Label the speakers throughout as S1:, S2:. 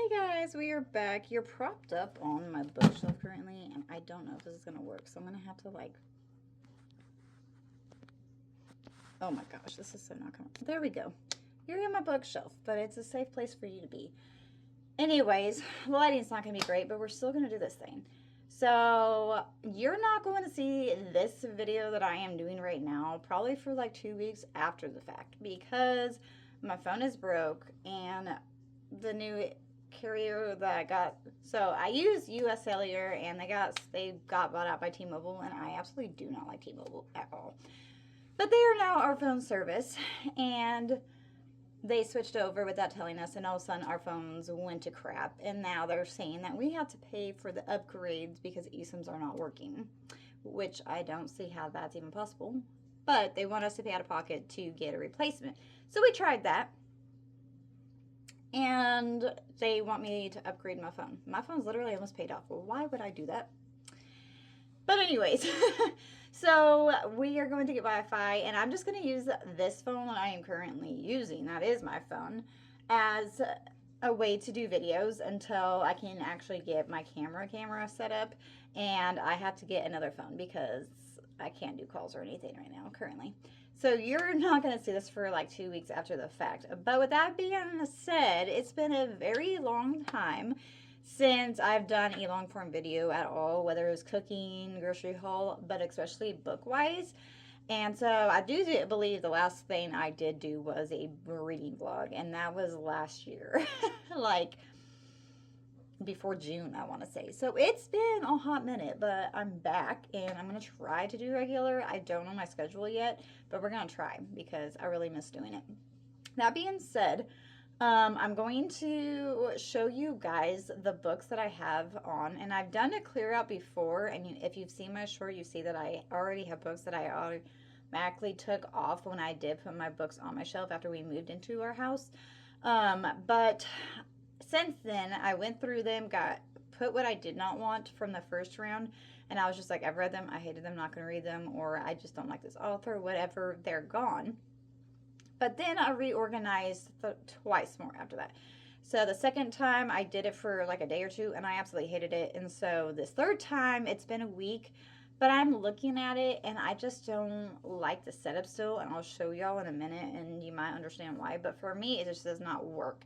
S1: Hey guys, we are back. You're propped up on my bookshelf currently, and I don't know if this is gonna work, so I'm gonna have to oh my gosh, this is so not coming. There we go. You're in my bookshelf, but it's a safe place for you to be. Anyways, the lighting's not gonna be great, but we're still gonna do this thing. So you're not going to see this video that I am doing right now probably for like 2 weeks after the fact, because my phone is broke and the new carrier that I got, so I use US Cellular, and they got bought out by T-Mobile, and I absolutely do not like T-Mobile at all. But they are now our phone service, and they switched over without telling us, and all of a sudden our phones went to crap, and now they're saying that we have to pay for the upgrades because eSIMs are not working, which I don't see how that's even possible, but they want us to pay out of pocket to get a replacement. So we tried that, and they want me to upgrade my phone. My phone's literally almost paid off. Well, why would I do that? But anyways, so we are going to get Wi-Fi, and I'm just going to use this phone I am currently using, that is my phone, as a way to do videos until I can actually get my camera set up, and I have to get another phone because I can't do calls or anything right now currently. So you're not going to see this for like 2 weeks after the fact. But with that being said, it's been a very long time since I've done a long form video at all, whether it was cooking, grocery haul, but especially book wise. And so I do believe the last thing I did do was a reading vlog, and that was last year, like before June, I want to say. So it's been a hot minute, but I'm back, and I'm going to try to do regular. I don't know my schedule yet, but we're going to try because I really miss doing it. That being said, I'm going to show you guys the books that I have on, and I've done a clear out before, and if you've seen my short, you see that I already have books that I automatically took off when I did put my books on my shelf after we moved into our house. But since then, I went through them, put what I did not want from the first round, and I was just like, I've read them, I hated them, not going to read them, or I just don't like this author, whatever, they're gone. But then I reorganized twice more after that. So the second time, I did it for like a day or two, and I absolutely hated it. And so this third time, it's been a week, but I'm looking at it, and I just don't like the setup still, and I'll show y'all in a minute, and you might understand why. But for me, it just does not work.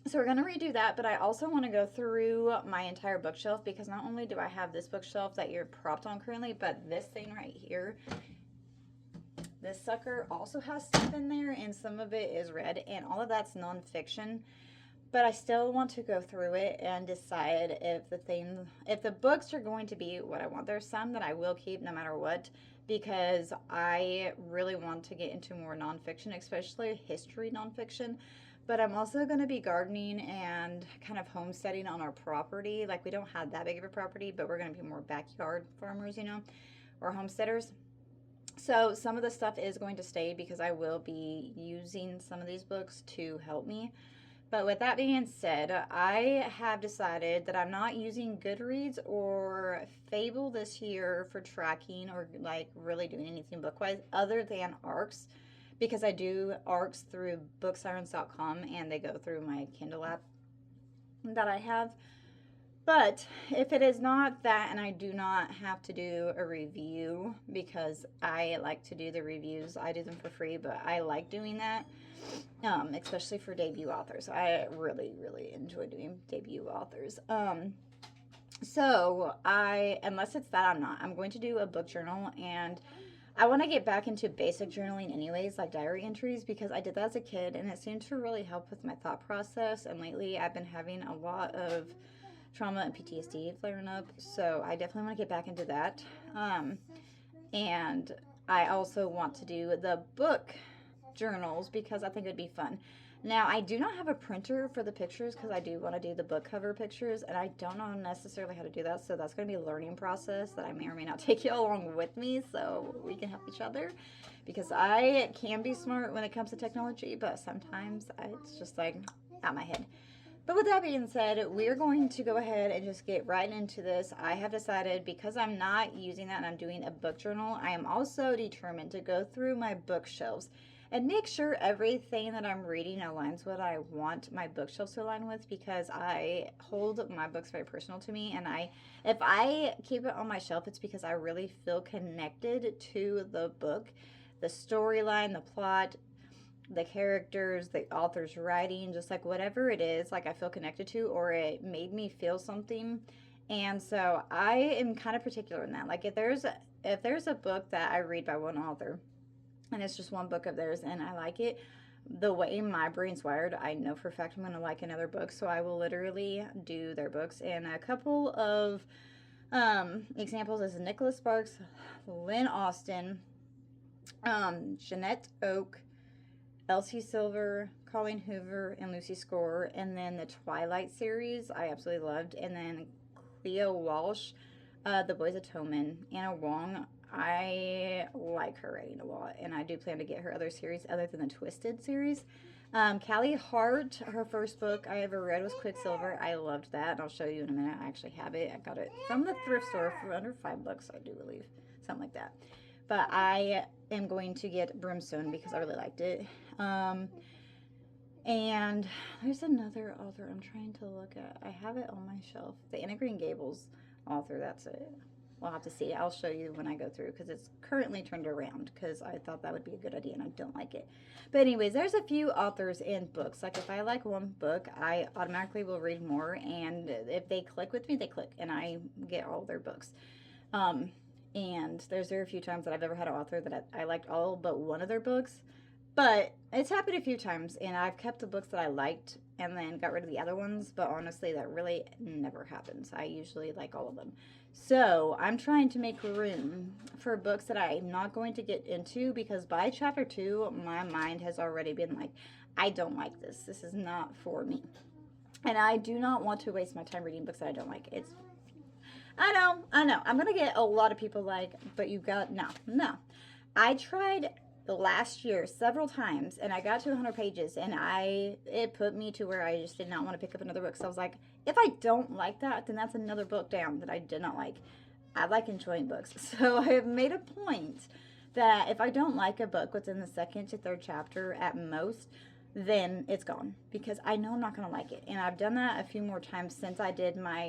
S1: So we're going to redo that, but I also want to go through my entire bookshelf, because not only do I have this bookshelf that you're propped on currently, but this thing right here, this sucker also has stuff in there, and some of it is read, and all of that's nonfiction. But I still want to go through it and decide if the books are going to be what I want. There's some that I will keep no matter what, because I really want to get into more nonfiction, especially history nonfiction. But I'm also going to be gardening and kind of homesteading on our property. Like, we don't have that big of a property, but we're going to be more backyard farmers, you know, or homesteaders. So some of the stuff is going to stay because I will be using some of these books to help me. But with that being said, I have decided that I'm not using Goodreads or Fable this year for tracking or like really doing anything book-wise other than ARCs, because I do ARCs through booksirens.com, and they go through my Kindle app that I have. But if it is not that, and I do not have to do a review, because I like to do the reviews, I do them for free, but I like doing that, especially for debut authors. I really, really enjoy doing debut authors. So unless it's that, I'm going to do a book journal, and I want to get back into basic journaling anyways, like diary entries, because I did that as a kid, and it seemed to really help with my thought process, and lately I've been having a lot of trauma and PTSD flaring up, so I definitely want to get back into that. And I also want to do the book journals because I think it would be fun. Now, I do not have a printer for the pictures because I do want to do the book cover pictures, and I don't know necessarily how to do that, so that's going to be a learning process that I may or may not take you along with me so we can help each other, because I can be smart when it comes to technology, but sometimes it's just like out my head. But with that being said, we're going to go ahead and just get right into this. I have decided, because I'm not using that and I'm doing a book journal, I am also determined to go through my bookshelves and make sure everything that I'm reading aligns what I want my bookshelves to align with, because I hold my books very personal to me, and if I keep it on my shelf, it's because I really feel connected to the book, the storyline, the plot, the characters, the author's writing, just like whatever it is, like I feel connected to, or it made me feel something. And so I am kind of particular in that. Like if there's a book that I read by one author, and it's just one book of theirs, and I like it, the way my brain's wired, I know for a fact I'm going to like another book. So I will literally do their books. And a couple of examples is Nicholas Sparks, Lynn Austen, Jeanette Oak, Elsie Silver, Colleen Hoover, and Lucy Score. And then the Twilight series I absolutely loved. And then Cleo Walsh, The Boys of Toman. Anna Wong, I like her writing a lot, and I do plan to get her other series other than the Twisted series. Callie Hart, her first book I ever read was Quicksilver. I loved that, and I'll show you in a minute. I actually have it. I got it from the thrift store for under $5, I do believe. Something like that. But I am going to get Brimstone because I really liked it. And there's another author I'm trying to look at. I have it on my shelf. The Anna Green Gables author, that's it. We'll have to see. I'll show you when I go through, because it's currently turned around, because I thought that would be a good idea and I don't like it. But anyways, there's a few authors in books. Like if I like one book, I automatically will read more, and if they click with me, they click, and I get all their books. And there's very few times that I've ever had an author that I liked all but one of their books. But it's happened a few times, and I've kept the books that I liked and then got rid of the other ones. But honestly, that really never happens. I usually like all of them. So I'm trying to make room for books that I'm not going to get into, because by chapter 2, my mind has already been like, I don't like this. This is not for me. And I do not want to waste my time reading books that I don't like. I know. I'm going to get a lot of people like, but you got, no. I tried the last year several times, and I got to 100 pages, and it put me to where I just did not want to pick up another book. So I was like, if I don't like that, then that's another book down that I did not like. I like enjoying books. So I have made a point that if I don't like a book within the second to third chapter at most, then it's gone, because I know I'm not going to like it. And I've done that a few more times since I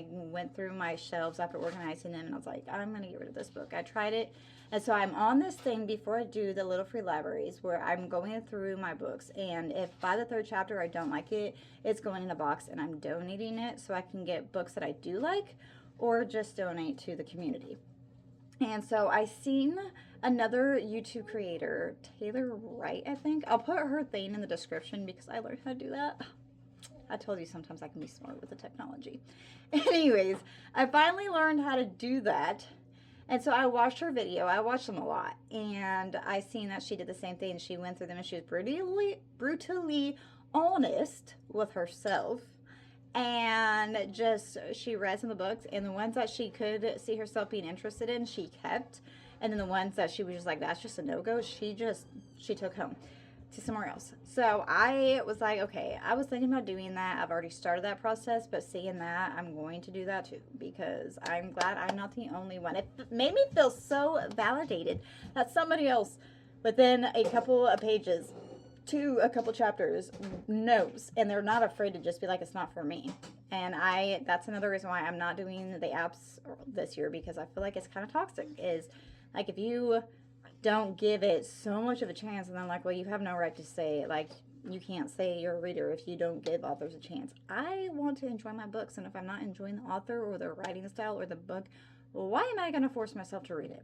S1: went through my shelves after organizing them, and I was like, I'm going to get rid of this book. I tried it. And so I'm on this thing before I do the Little Free Libraries, where I'm going through my books, and if by the third chapter I don't like it, it's going in a box and I'm donating it so I can get books that I do like, or just donate to the community. And so I seen another YouTube creator, Taylor Wright, I think. I'll put her thing in the description because I learned how to do that. I told you sometimes I can be smart with the technology. Anyways, I finally learned how to do that. And so I watched her video. I watched them a lot. And I seen that she did the same thing. She went through them, and she was brutally honest with herself. And just, she read some of the books, and the ones that she could see herself being interested in, she kept. And then the ones that she was just like, that's just a no-go, she took home to somewhere else. So I was like, okay, I was thinking about doing that. I've already started that process, but seeing that, I'm going to do that too, because I'm glad I'm not the only one. It made me feel so validated that somebody else within a couple of pages to a couple chapters knows, and they're not afraid to just be like, it's not for me. And that's another reason why I'm not doing the apps this year, because I feel like it's kind of toxic. Is like, if you don't give it so much of a chance, and then like, well, you have no right to say, like, you can't say you're a reader if you don't give authors a chance. I want to enjoy my books, and if I'm not enjoying the author or the writing style or the book, well, why am I going to force myself to read it?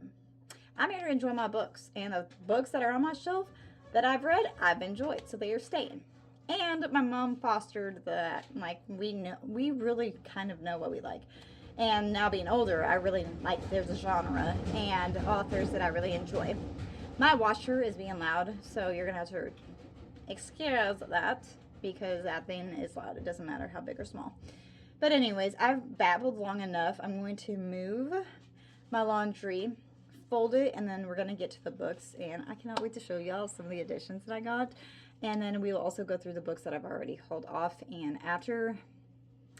S1: I'm here to enjoy my books, and the books that are on my shelf that I've read, I've enjoyed, so they are staying. And my mom fostered that, like, we really kind of know what we like. And now being older, I really like, there's a genre and authors that I really enjoy. My washer is being loud, so you're gonna have to excuse that, because that thing is loud. It doesn't matter how big or small. But anyways, I've babbled long enough. I'm going to move my laundry, fold it, and then we're gonna get to the books, and I cannot wait to show y'all some of the additions that I got. And then we will also go through the books that I've already hauled off. And after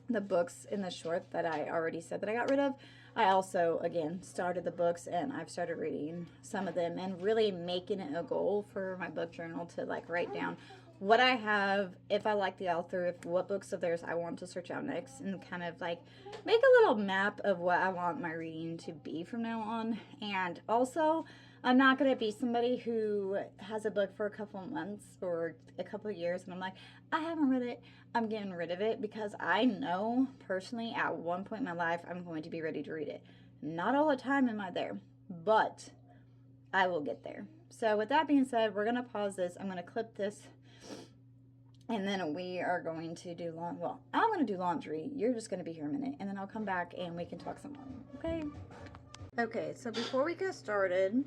S1: the books in the short that I already said that I got rid of, I also, again, started the books and I've started reading some of them and really making it a goal for my book journal to like write down what I have, if I like the author, if what books of theirs I want to search out next, and kind of like make a little map of what I want my reading to be from now on. And also, I'm not going to be somebody who has a book for a couple of months or a couple of years and I'm like, I haven't read it. I'm getting rid of it, because I know personally at one point in my life I'm going to be ready to read it. Not all the time am I there, but I will get there. So with that being said, we're going to pause this. I'm going to clip this, and then we are going to do I'm going to do laundry. You're just going to be here a minute, and then I'll come back and we can talk some more. Okay? Okay, so before we get started,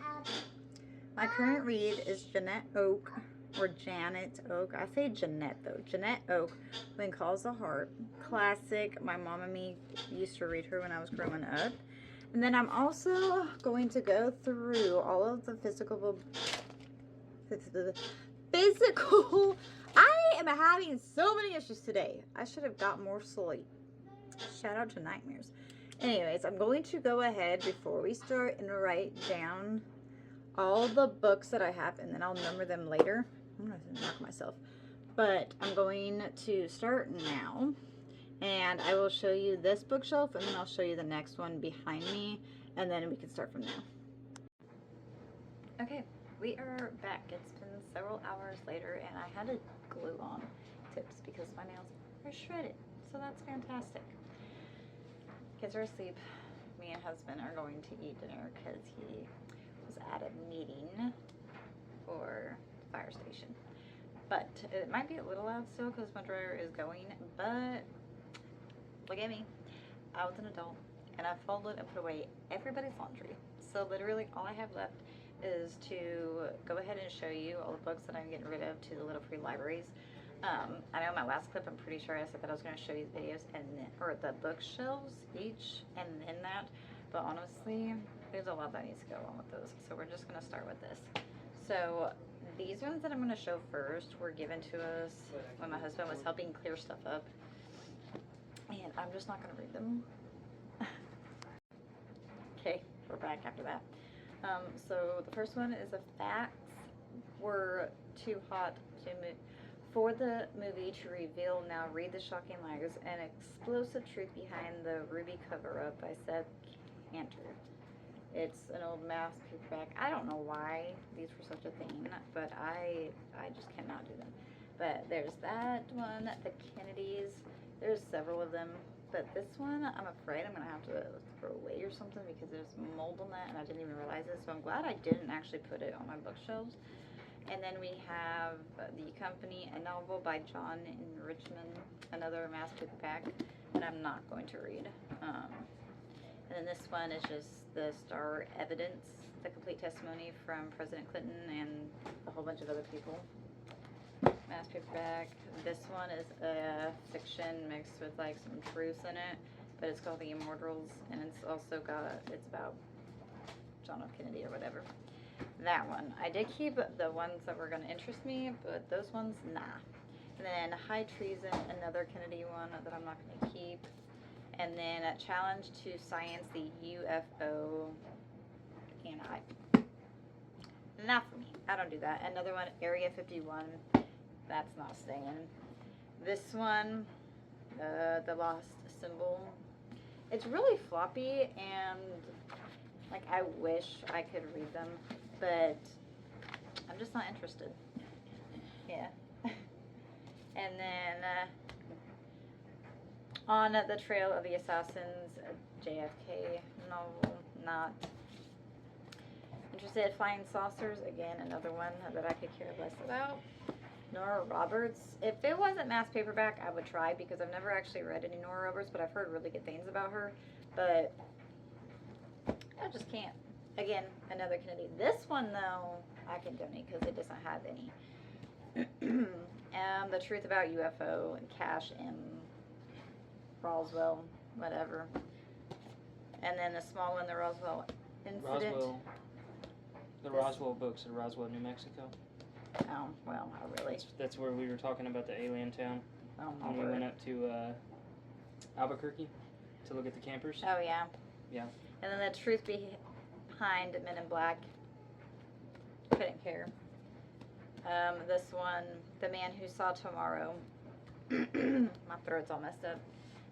S1: my current read is Jeanette Oak, or Janet Oak. I say Jeanette though. Jeanette Oak, When Calls the Heart. Classic. My mom and me used to read her when I was growing up. And then I'm also going to go through all of the physical. I am having so many issues today. I should have got more sleep. Shout out to nightmares. Anyways, I'm going to go ahead before we start and write down all the books that I have, and then I'll number them later. I'm going to knock myself. But I'm going to start now, and I will show you this bookshelf, and then I'll show you the next one behind me, and then we can start from there. Okay, we are back. It's been several hours later, and I had to glue on tips because my nails are shredded, so that's fantastic. Kids are asleep. Me and husband are going to eat dinner because he was at a meeting for the fire station. But it might be a little loud still because my dryer is going, but look at me. I was an adult and I folded and put away everybody's laundry. So literally all I have left is to go ahead and show you all the books that I'm getting rid of to the little free libraries. I know in my last clip, I'm pretty sure I said that I was going to show you the videos and then, or the bookshelves each and then that. But honestly, there's a lot that needs to go on with those. So we're just going to start with this. So these ones that I'm going to show first were given to us when my husband was helping clear stuff up. And I'm just not going to read them. Okay, we're back after that. So the first one is The Facts Were Too Hot to Move. For the movie to reveal, now read the shocking lies and explosive truth behind the Ruby cover-up by Seth Cantor. It's an old math paperback. I don't know why these were such a thing, but I just cannot do them. But there's that one, The Kennedys. There's several of them, but this one I'm afraid I'm gonna have to throw away or something because there's mold on that and I didn't even realize it. So I'm glad I didn't actually put it on my bookshelves. And then we have The Company, a novel by John in Richmond, another mass paperback that I'm not going to read. And then this one is just The Star Evidence, the complete testimony from President Clinton and a whole bunch of other people. Mass paperback. This one is a fiction mixed with like some truth in it, but it's called The Immortals, and it's about John F. Kennedy or whatever. That one. I did keep the ones that were going to interest me, but those ones, nah. And then High Treason, another Kennedy one that I'm not going to keep. And then Challenge to Science, the UFO. And not for me. I don't do that. Another one, Area 51. That's not staying. This one, The Lost Symbol. It's really floppy and like I wish I could read them, but I'm just not interested. Yeah. And then On the Trail of the Assassins, a JFK novel, not interested. Flying Saucers, again, another one that I could care less about. Nora Roberts. If it wasn't mass paperback, I would try because I've never actually read any Nora Roberts, but I've heard really good things about her. But I just can't. Again, another Kennedy. This one, though, I can donate because it doesn't have any. The Truth About UFO and Cash M. Roswell, whatever. And then the small one, the Roswell Incident.
S2: Roswell books in Roswell, New Mexico.
S1: Oh, well, not really.
S2: That's where we were talking about the alien town.
S1: Oh,
S2: when we went up to Albuquerque to look at the campers.
S1: Oh, yeah.
S2: Yeah.
S1: And then the truth behind Men in Black. Couldn't care. This one, The Man Who Saw Tomorrow. My throat's all messed up.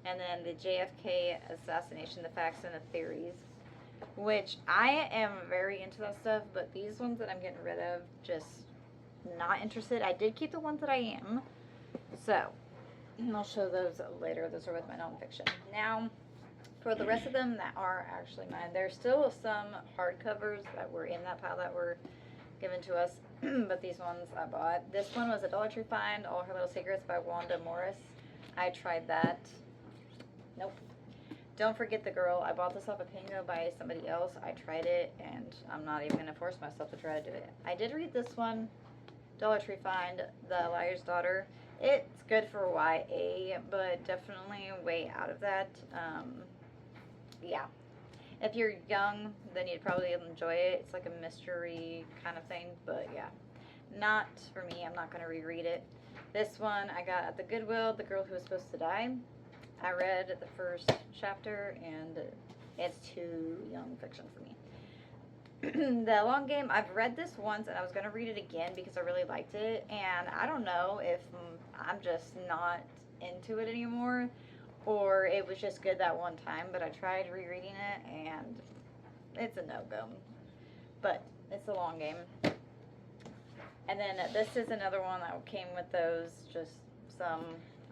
S1: And then the JFK assassination, the facts and the theories. Which I am very into that stuff, but these ones that I'm getting rid of, just not interested. I did keep the ones that I am. So, and I'll show those later. Those are with my nonfiction. Now, for the rest of them that are actually mine, there's still some hardcovers that were in that pile that were given to us, but these ones I bought. This one was a Dollar Tree find, All Her Little Secrets by Wanda Morris. I tried that. Nope. Don't Forget the Girl. I bought this off of Pingo by somebody else. I tried it, and I'm not even going to force myself to try to do it. I did read this one, Dollar Tree find, The Liar's Daughter. It's good for YA, but definitely way out of that. Yeah. If you're young, then you'd probably enjoy it. It's like a mystery kind of thing, but yeah. Not for me. I'm not going to reread it. This one I got at the Goodwill, The Girl Who Was Supposed to Die. I read the first chapter, and it's too young fiction for me. The Long Game, I've read this once, and I was going to read it again because I really liked it, and I don't know if I'm just not into it anymore, or it was just good that one time, but I tried rereading it, and it's a no-go. But it's a long game. And then this is another one that came with those, just some,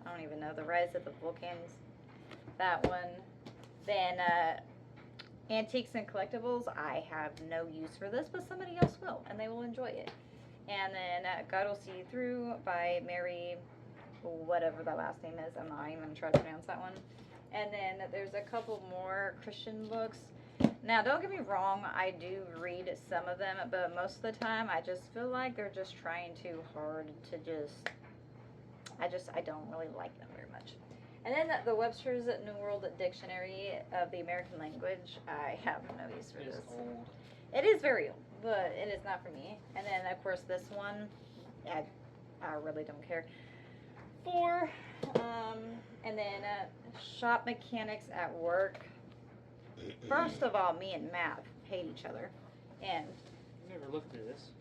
S1: I don't even know, The Rise of the Vulcans, that one. Then Antiques and Collectibles, I have no use for this, but somebody else will, and they will enjoy it. And then God Will See You Through by Mary, whatever that last name is, I'm not even going to try to pronounce that one. And then there's a couple more Christian books. Now, don't get me wrong, I do read some of them, but most of the time I just feel like they're just trying too hard to I don't really like them very much. And then the Webster's New World Dictionary of the American Language, I have no use for this.
S2: It's old.
S1: It is very old, but it is not for me. And then, of course, this one, I really don't care for. And then Shop Mechanics at Work. First of all, me and Matt hate each other. And
S2: I've never looked at this.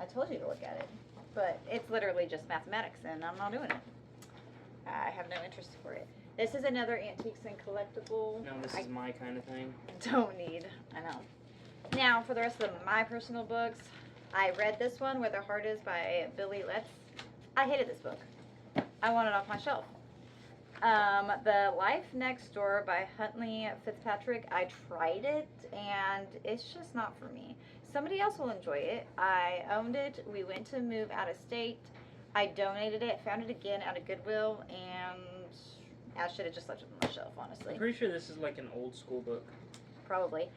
S1: I told you to look at it. But it's literally just mathematics, and I'm not doing it. I have no interest for it. This is another Antiques and Collectible.
S2: No, this is my kind of thing.
S1: Don't need. I know. Now, for the rest of my personal books, I read this one, Where the Heart Is by Billy Letts. I hated this book. I want it off my shelf. The Life Next Door by Huntley Fitzpatrick. I tried it, and it's just not for me. Somebody else will enjoy it. I owned it. We went to move out of state. I donated it, found it again at a Goodwill, and I should have just left it on my shelf, honestly.
S2: I'm pretty sure this is like an old school book.
S1: Probably.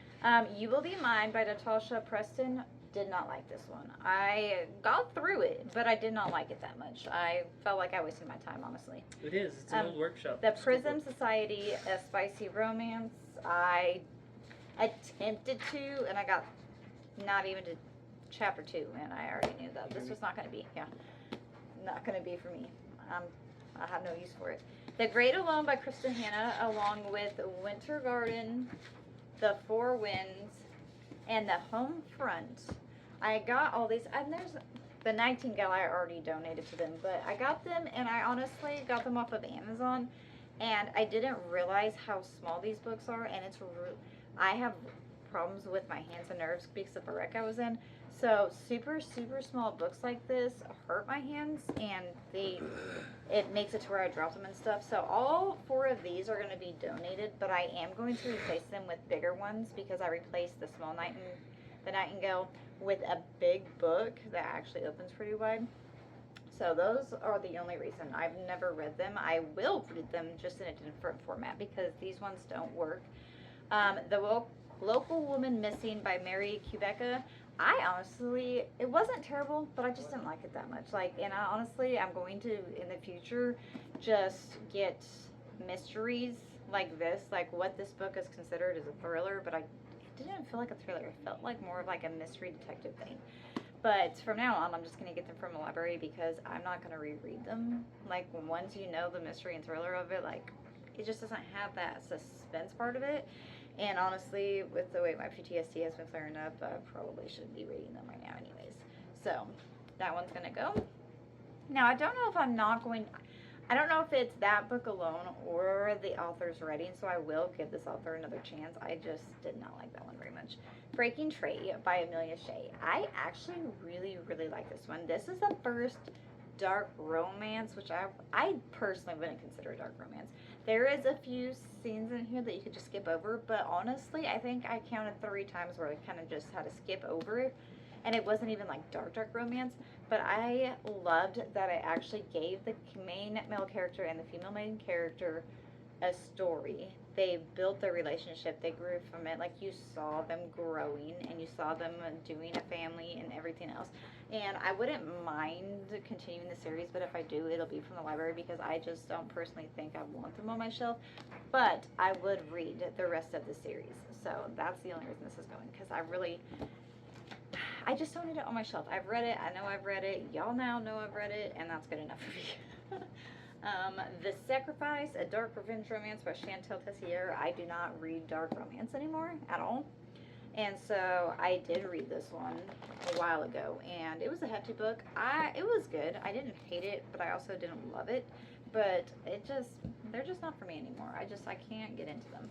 S1: You Will Be Mine by Natasha Preston. Did not like this one. I got through it, but I did not like it that much. I felt like I wasted my time, honestly.
S2: It is. It's an old workshop.
S1: The Prism Society, A Spicy Romance. I attempted to, and I got not even to chapter 2, and I already knew that this was not going to be, not going to be for me. I have no use for it. The Great Alone by Kristen Hanna, along with Winter Garden, The Four Winds, and The Home Front. I got all these, and there's the Nightingale I already donated to them, but I got them, and I honestly got them off of Amazon, and I didn't realize how small these books are, and I have problems with my hands and nerves because of the wreck I was in. So super, super small books like this hurt my hands, and it makes it to where I drop them and stuff. So all 4 of these are going to be donated, but I am going to replace them with bigger ones because I replaced the small Nightingale with a big book that actually opens pretty wide. So those are the only reason. I've never read them. I will read them just in a different format because these ones don't work. The Local Woman Missing by Mary Kubeka. I honestly, it wasn't terrible, but I just didn't like it that much. And honestly, I'm going to, in the future, just get mysteries like this, like what this book is considered as a thriller, but it didn't feel like a thriller. It felt like more of like a mystery detective thing. But from now on, I'm just going to get them from the library because I'm not going to reread them. Like, once you know the mystery and thriller of it, like, it just doesn't have that suspense part of it. And honestly, with the way my PTSD has been clearing up, I probably shouldn't be reading them right now anyways. So, that one's going to go. Now, I don't know if I don't know if it's that book alone or the author's writing, so I will give this author another chance. I just did not like that one very much. Breaking Trade by Amelia Shea. I actually really, really like this one. This is the first dark romance, which I personally wouldn't consider a dark romance. There is a few scenes in here that you could just skip over, but honestly, I think I counted 3 times where I kind of just had to skip over it, and it wasn't even like dark romance. But I loved that I actually gave the main male character and the female main character a story. They built their relationship. They grew from it. Like, you saw them growing and you saw them doing a family and everything else. And I wouldn't mind continuing the series, but if I do, it'll be from the library because I just don't personally think I want them on my shelf. But I would read the rest of the series. So that's the only reason this is going, because I just don't need it on my shelf. I've read it. I know I've read it. Y'all now know I've read it, and that's good enough for me. The Sacrifice, a dark revenge romance by Chantal Tessier. I do not read dark romance anymore at all. And so I did read this one a while ago, and it was a hefty book. It was good. I didn't hate it, but I also didn't love it. But they're just not for me anymore. I can't get into them.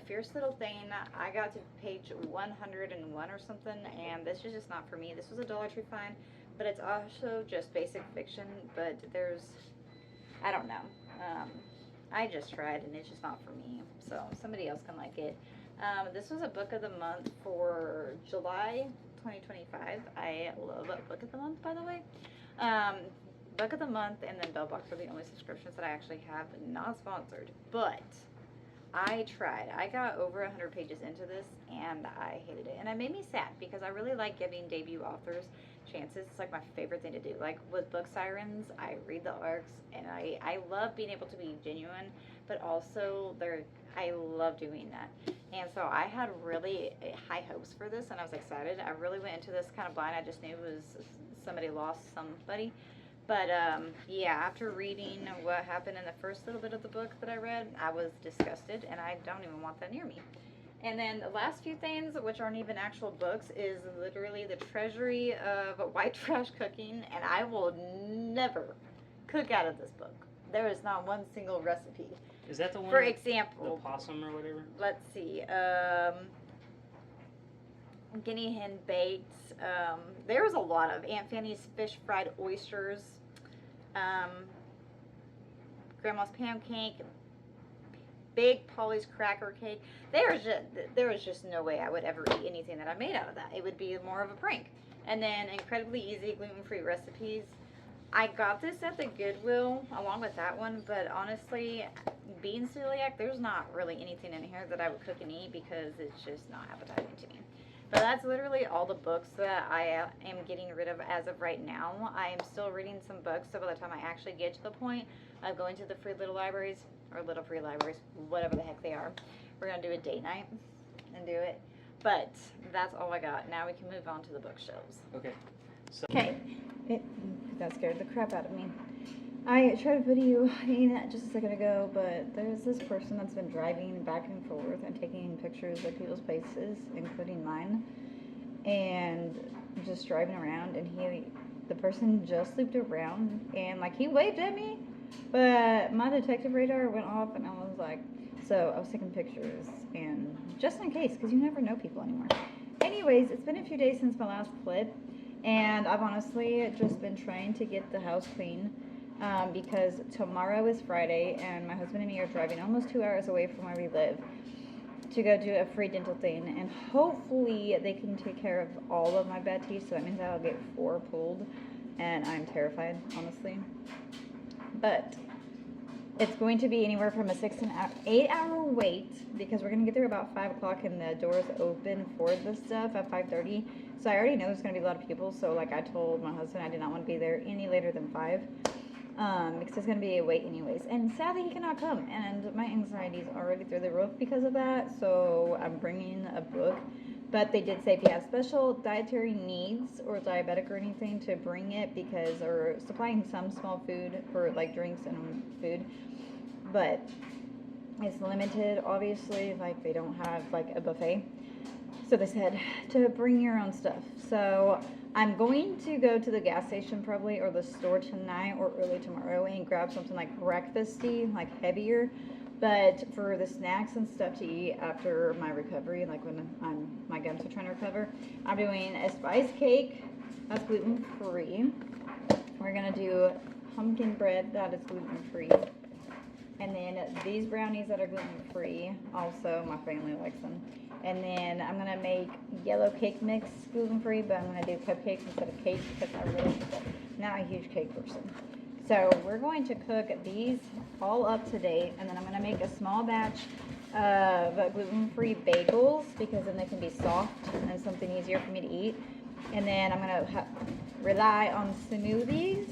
S1: Fierce Little Thing, I got to page 101 or something, and this is just not for me. This was a Dollar Tree find, but it's also just basic fiction, but I don't know. I just tried, and it's just not for me, so somebody else can like it. This was a book of the month for July 2025. I love Book of the Month, by the way. Book of the Month and then Bell Box are the only subscriptions that I actually have, not sponsored, but I tried. I got over 100 pages into this, and I hated it. And it made me sad, because I really like giving debut authors chances. It's like my favorite thing to do. Like with Book Sirens, I read the arcs, and I love being able to be genuine, but also I love doing that. And so I had really high hopes for this, and I was excited. I really went into this kind of blind. I just knew it was somebody lost somebody. But, yeah, after reading what happened in the first little bit of the book that I read, I was disgusted, and I don't even want that near me. And then the last few things, which aren't even actual books, is literally the treasury of white trash cooking, and I will never cook out of this book. There is not one single recipe.
S2: Is that the one?
S1: For example,
S2: the possum or whatever?
S1: Let's see. Guinea hen baked. There's a lot of Aunt Fanny's fish fried oysters. Grandma's pancake. Big Polly's cracker cake. There was just no way I would ever eat anything that I made out of that. It would be more of a prank. And then incredibly easy gluten-free recipes. I got this at the Goodwill along with that one, but honestly, being celiac, there's not really anything in here that I would cook and eat because it's just not appetizing to me. But that's literally all the books that I am getting rid of as of right now. I am still reading some books, so by the time I actually get to the point of going to the free little libraries, or little free libraries, whatever the heck they are, we're going to do a date night and do it. But that's all I got. Now we can move on to the bookshelves.
S2: Okay. So
S1: Okay. That scared the crap out of me. I tried videoing that just a second ago, but there's this person that's been driving back and forth and taking pictures of people's faces, including mine, and just driving around, and the person just looped around, and like he waved at me, but my detective radar went off, and I was like, so I was taking pictures, and just in case, because you never know people anymore. Anyways, it's been a few days since my last clip, and I've honestly just been trying to get the house clean. Because tomorrow is Friday, and my husband and me are driving almost 2 hours away from where we live to go do a free dental thing, and hopefully they can take care of all of my bad teeth, so that means I'll get 4 pulled, and I'm terrified, honestly. But it's going to be anywhere from a 6 to 8 hour wait, because we're going to get there about 5 o'clock, and the doors open for the stuff at 5:30, so I already know there's going to be a lot of people, so like I told my husband I did not want to be there any later than 5. Because it's going to be a wait anyways. And sadly, he cannot come. And my anxiety is already through the roof because of that. So I'm bringing a book But they did say if you have special dietary needs or diabetic or anything to bring it, because or supplying some small food for like drinks and food, but it's limited, obviously, like they don't have like a buffet. So they said to bring your own stuff. So I'm going to go to the gas station probably or the store tonight or early tomorrow and grab something like breakfasty, like heavier. But for the snacks and stuff to eat after my recovery, like when my gums are trying to recover, I'm doing a spice cake that's gluten free. We're gonna do pumpkin bread that is gluten free. And then these brownies that are gluten free, also my family likes them. And then I'm gonna make yellow cake mix gluten free, but I'm gonna do cupcakes instead of cake because I'm really not a huge cake person. So we're going to cook these all up to date, and then I'm gonna make a small batch of gluten free bagels because then they can be soft and something easier for me to eat. And then I'm gonna rely on smoothies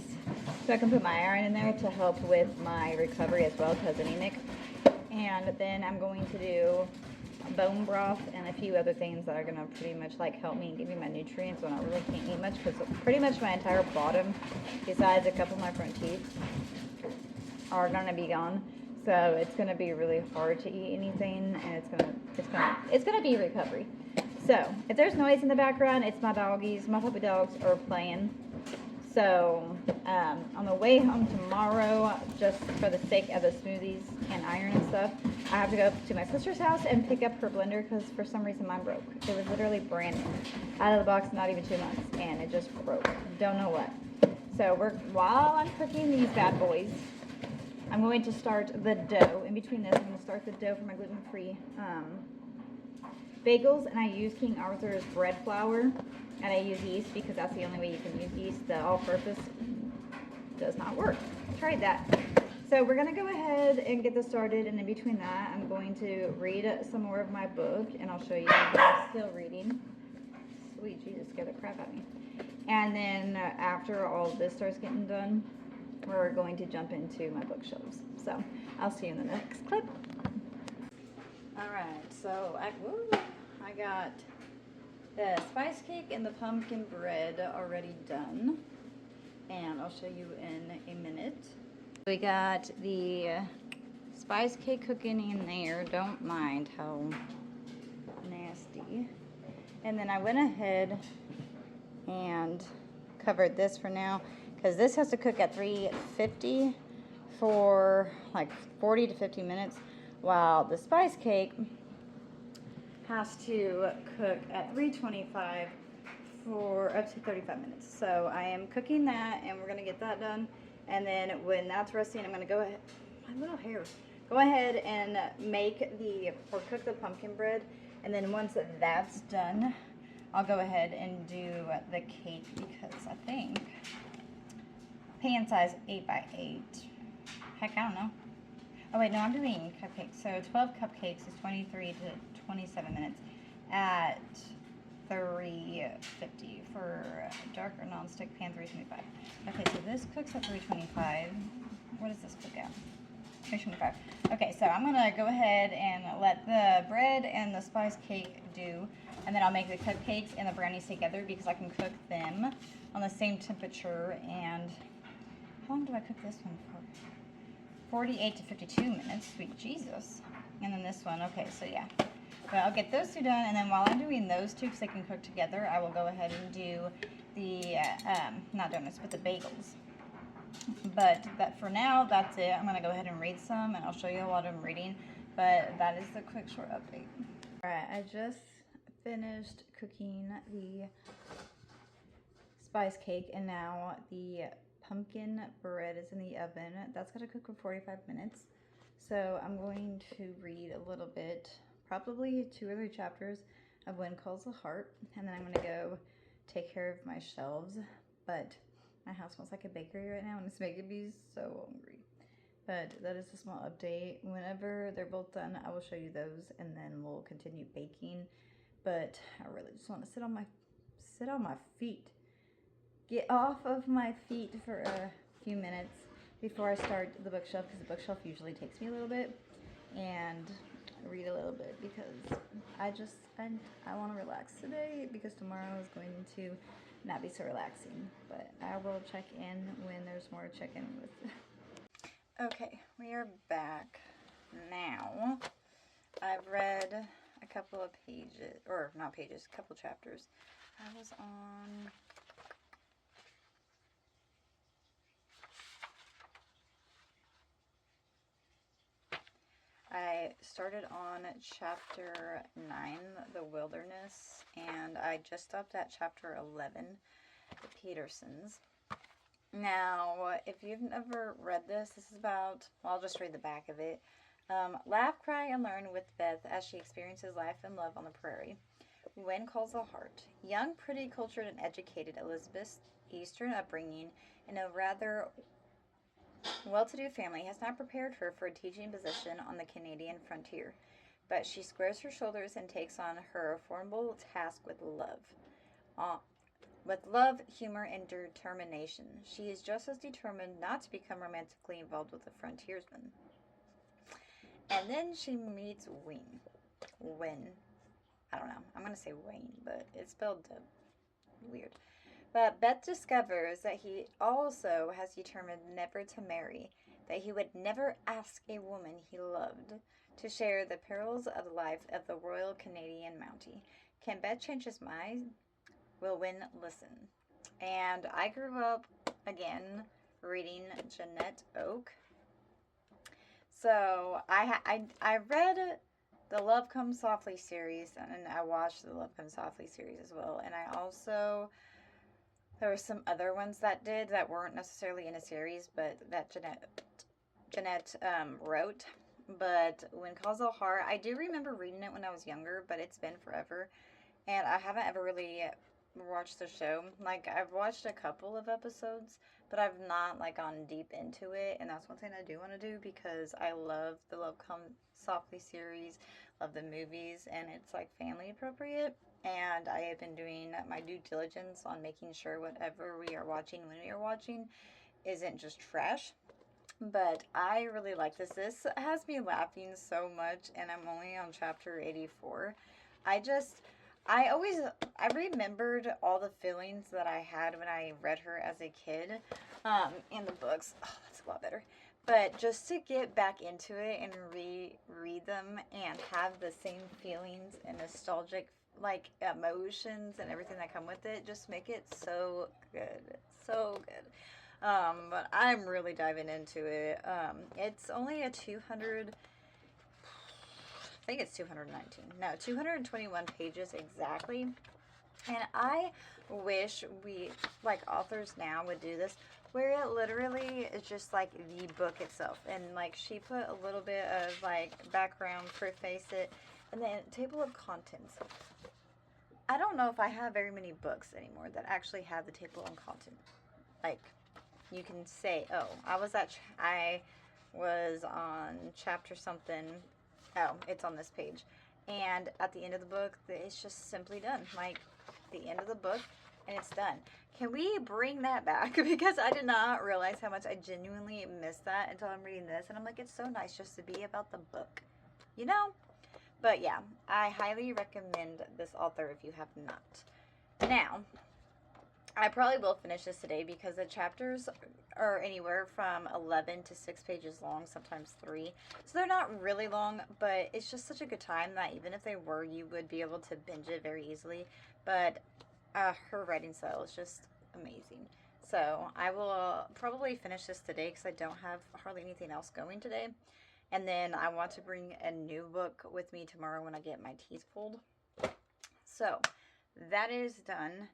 S1: so I can put my iron in there to help with my recovery as well because anemic. And then I'm going to do bone broth and a few other things that are going to pretty much like help me and give me my nutrients when I really can't eat much, because pretty much my entire bottom, besides a couple of my front teeth, are going to be gone. So it's going to be really hard to eat anything, and it's going to be recovery. So if there's noise in the background, it's my doggies. My puppy dogs are playing. So on the way home tomorrow, just for the sake of the smoothies and iron and stuff, I have to go to my sister's house and pick up her blender because for some reason mine broke. It was literally brand new, out of the box, not even 2 months, and it just broke. Don't know what. So while I'm cooking these bad boys, I'm going to start the dough. In between this, I'm going to start the dough for my gluten-free bagels, and I use King Arthur's bread flour, and I use yeast because that's the only way you can use yeast. The all-purpose does not work. Tried that. So we're going to go ahead and get this started, and in between that, I'm going to read some more of my book, and I'll show you what I'm still reading. Sweet Jesus, scared the crap out of me. And then after all this starts getting done, we're going to jump into my bookshelves. So I'll see you in the next clip. All right, so I got the spice cake and the pumpkin bread already done, and I'll show you in a minute. We got the spice cake cooking in there. Don't mind how nasty. And then I went ahead and covered this for now because this has to cook at 350 for like 40 to 50 minutes, while the spice cake has to cook at 325 for up to 35 minutes. So I am cooking that, and we're gonna get that done. And then when that's resting, I'm gonna go ahead, my little hair, go ahead and cook the pumpkin bread. And then once that's done, I'll go ahead and do the cake because I think pan size 8x8. Heck, I don't know. Oh wait, no, I'm doing cupcakes. So 12 cupcakes is 23 to 27 minutes at 350 for darker non-stick pan 325. Okay, so this cooks at 325. What does this cook at? 325. Okay, so I'm gonna go ahead and let the bread and the spice cake do, and then I'll make the cupcakes and the brownies together because I can cook them on the same temperature. And how long do I cook this one for? 48 to 52 minutes, sweet Jesus. And then this one, okay, so yeah. But I'll get those two done, and then while I'm doing those two, because they can cook together, I will go ahead and do the, not donuts, but the bagels. But that for now, that's it. I'm going to go ahead and read some, and I'll show you what I'm reading. But that is the quick, short update. Alright, I just finished cooking the spice cake, and now the pumpkin bread is in the oven. That's going to cook for 45 minutes. So I'm going to read a little bit, probably 2 or 3 chapters of When Calls the Heart, and then I'm going to go take care of my shelves. But my house smells like a bakery right now, and it's making me so hungry. But that is a small update. Whenever they're both done, I will show you those, and then we'll continue baking. But I really just want to sit on my feet. Get off of my feet for a few minutes before I start the bookshelf, because the bookshelf usually takes me a little bit. And read a little bit because I want to relax today because tomorrow is going to not be so relaxing. But I will check in when there's more to check in with. Okay, we are back now. I've read a couple of pages, or not pages, a couple chapters. I started on chapter 9, The Wilderness, and I just stopped at chapter 11, The Petersons. Now, if you've never read this, this is about, well, I'll just read the back of it. Laugh, cry, and learn with Beth as she experiences life and love on the prairie. When calls the heart. Young, pretty, cultured, and educated Elizabeth's Eastern upbringing in a rather well-to-do family has not prepared her for a teaching position on the Canadian frontier, but she squares her shoulders and takes on her formidable task with love, humor, and determination. She is just as determined not to become romantically involved with a frontiersman. And then she meets Wyn. I don't know. I'm going to say Wayne, but it's spelled weird. But Beth discovers that he also has determined never to marry, that he would never ask a woman he loved to share the perils of the life of the Royal Canadian Mountie. Can Beth change his mind? Will Wyn listen? And I grew up, again, reading Jeanette Oke. So I read the Love Comes Softly series, and I watched the Love Comes Softly series as well. And I also... there were some other ones that weren't necessarily in a series, but that Jeanette wrote. But When Calls the Heart, I do remember reading it when I was younger, but it's been forever. And I haven't ever really watched the show. Like, I've watched a couple of episodes, but I've not, like, gone deep into it. And that's one thing I do want to do because I love the Love Comes Softly series, love the movies, and it's, like, family appropriate. And I have been doing my due diligence on making sure whatever we are watching when we are watching isn't just trash. But I really like this. This has me laughing so much, and I'm only on chapter 84. I remembered all the feelings that I had when I read her as a kid in the books. Oh, that's a lot better. But just to get back into it and reread them and have the same feelings and nostalgic like emotions and everything that come with it, just make it so good. So good. But I'm really diving into it. It's only a 219. No, 221 pages exactly. And I wish like authors now would do this, where it literally is just like the book itself. And like she put a little bit of like background, preface it, and then table of contents. I don't know if I have very many books anymore that actually have the table of content. Like, you can say, oh, I was on chapter something. Oh, it's on this page. And at the end of the book, it's just simply done. Like, the end of the book, and it's done. Can we bring that back? Because I did not realize how much I genuinely missed that until I'm reading this. And I'm like, it's so nice just to be about the book. You know? But yeah, I highly recommend this author if you have not. Now, I probably will finish this today because the chapters are anywhere from 11 to 6 pages long, sometimes 3. So they're not really long, but it's just such a good time that even if they were, you would be able to binge it very easily. But her writing style is just amazing. So I will probably finish this today because I don't have hardly anything else going today. And then I want to bring a new book with me tomorrow when I get my teeth pulled. So that is done.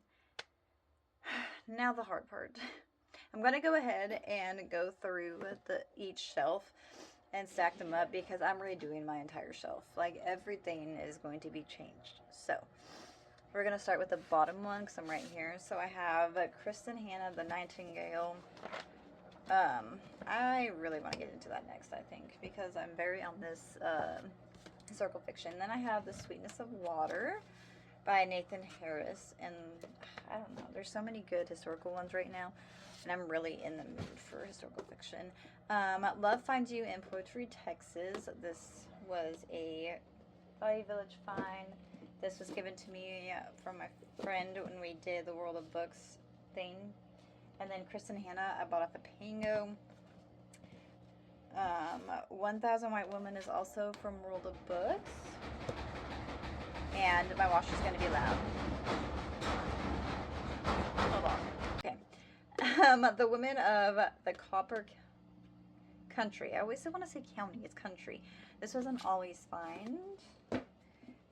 S1: Now the hard part. I'm going to go ahead and go through each shelf and stack them up because I'm redoing my entire shelf. Like, everything is going to be changed. So we're going to start with the bottom one because I'm right here. So I have Kristen Hannah, The Nightingale. I really want to get into that next, I think, because I'm very on this historical fiction. Then I have The Sweetness of Water by Nathan Harris, and I don't know, there's so many good historical ones right now, and I'm really in the mood for historical fiction. Love Finds You in Poetry, Texas. This was a Value Village find. This was given to me from my friend when we did the World of Books thing. And then Kristen Hannah, I bought off a Pango. 1000 White Woman is also from World of Books. And my washer's going to be loud. Hold on. Okay. The Women of the Copper Country. I always want to say county. It's country. This was an Ollie's find.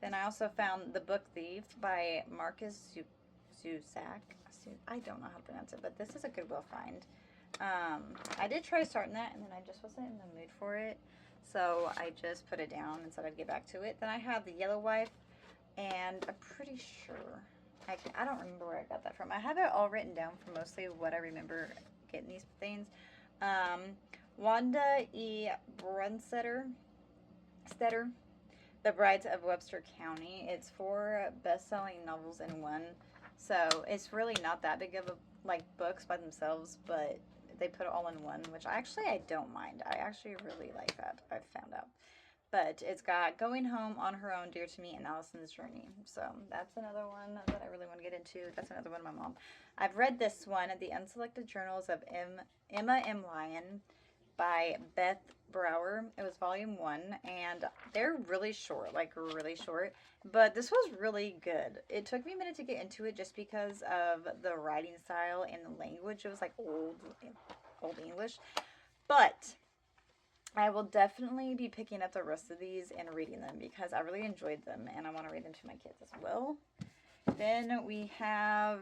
S1: Then I also found The Book Thief by Marcus Zusak. I don't know how to pronounce it, but this is a Goodwill find. I did try starting that, and then I just wasn't in the mood for it. So I just put it down and said I'd get back to it. Then I have The Yellow Wife, and I'm pretty sure, I don't remember where I got that from. I have it all written down for mostly what I remember getting these things. Wanda E. Brunstetter, The Brides of Webster County. It's 4 best-selling novels in one. So it's really not that big of a, like, books by themselves, but they put it all in one, which I don't mind. I actually really like that, I've found out. But it's got Going Home, On Her Own, Dear to Me, and Allison's Journey. So that's another one that I really want to get into. That's another one of my mom. I've read this one, The Unselected Journals of Emma M. Lyon by Beth Brower. It was volume 1, and they're really short, like really short. But this was really good. It took me a minute to get into it just because of the writing style and the language. It was like old English. But I will definitely be picking up the rest of these and reading them because I really enjoyed them and I want to read them to my kids as well. Then we have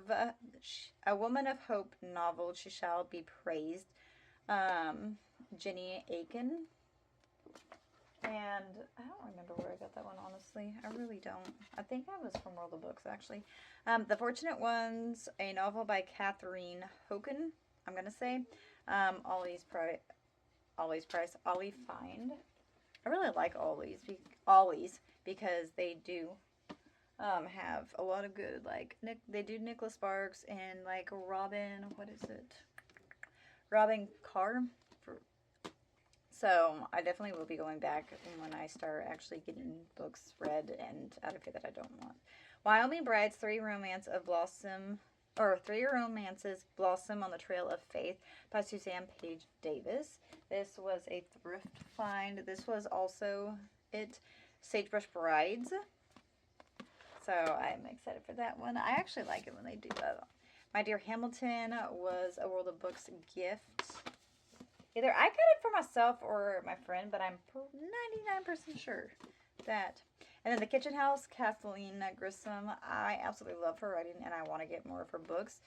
S1: A Woman of Hope novel, She Shall Be Praised. Jenny Aiken. And I don't remember where I got that one, honestly. I really don't. I think that was from World of Books, actually. The Fortunate Ones, a novel by Catherine Hogan, I'm going to say. Ollie's Find. I really like Ollie's because they do have a lot of good, like, they do Nicholas Sparks and, like, Robin Carr. So I definitely will be going back when I start actually getting books read and out of here that I don't want. Wyoming Brides, 3 Romances Blossom on the Trail of Faith by Suzanne Page Davis. This was a thrift find. This was also Sagebrush Brides. So I'm excited for that one. I actually like it when they do that. My Dear Hamilton was a World of Books gift. Either I got it for myself or my friend, but I'm 99% sure that. And then The Kitchen House, Kathleen Grissom. I absolutely love her writing, and I want to get more of her books.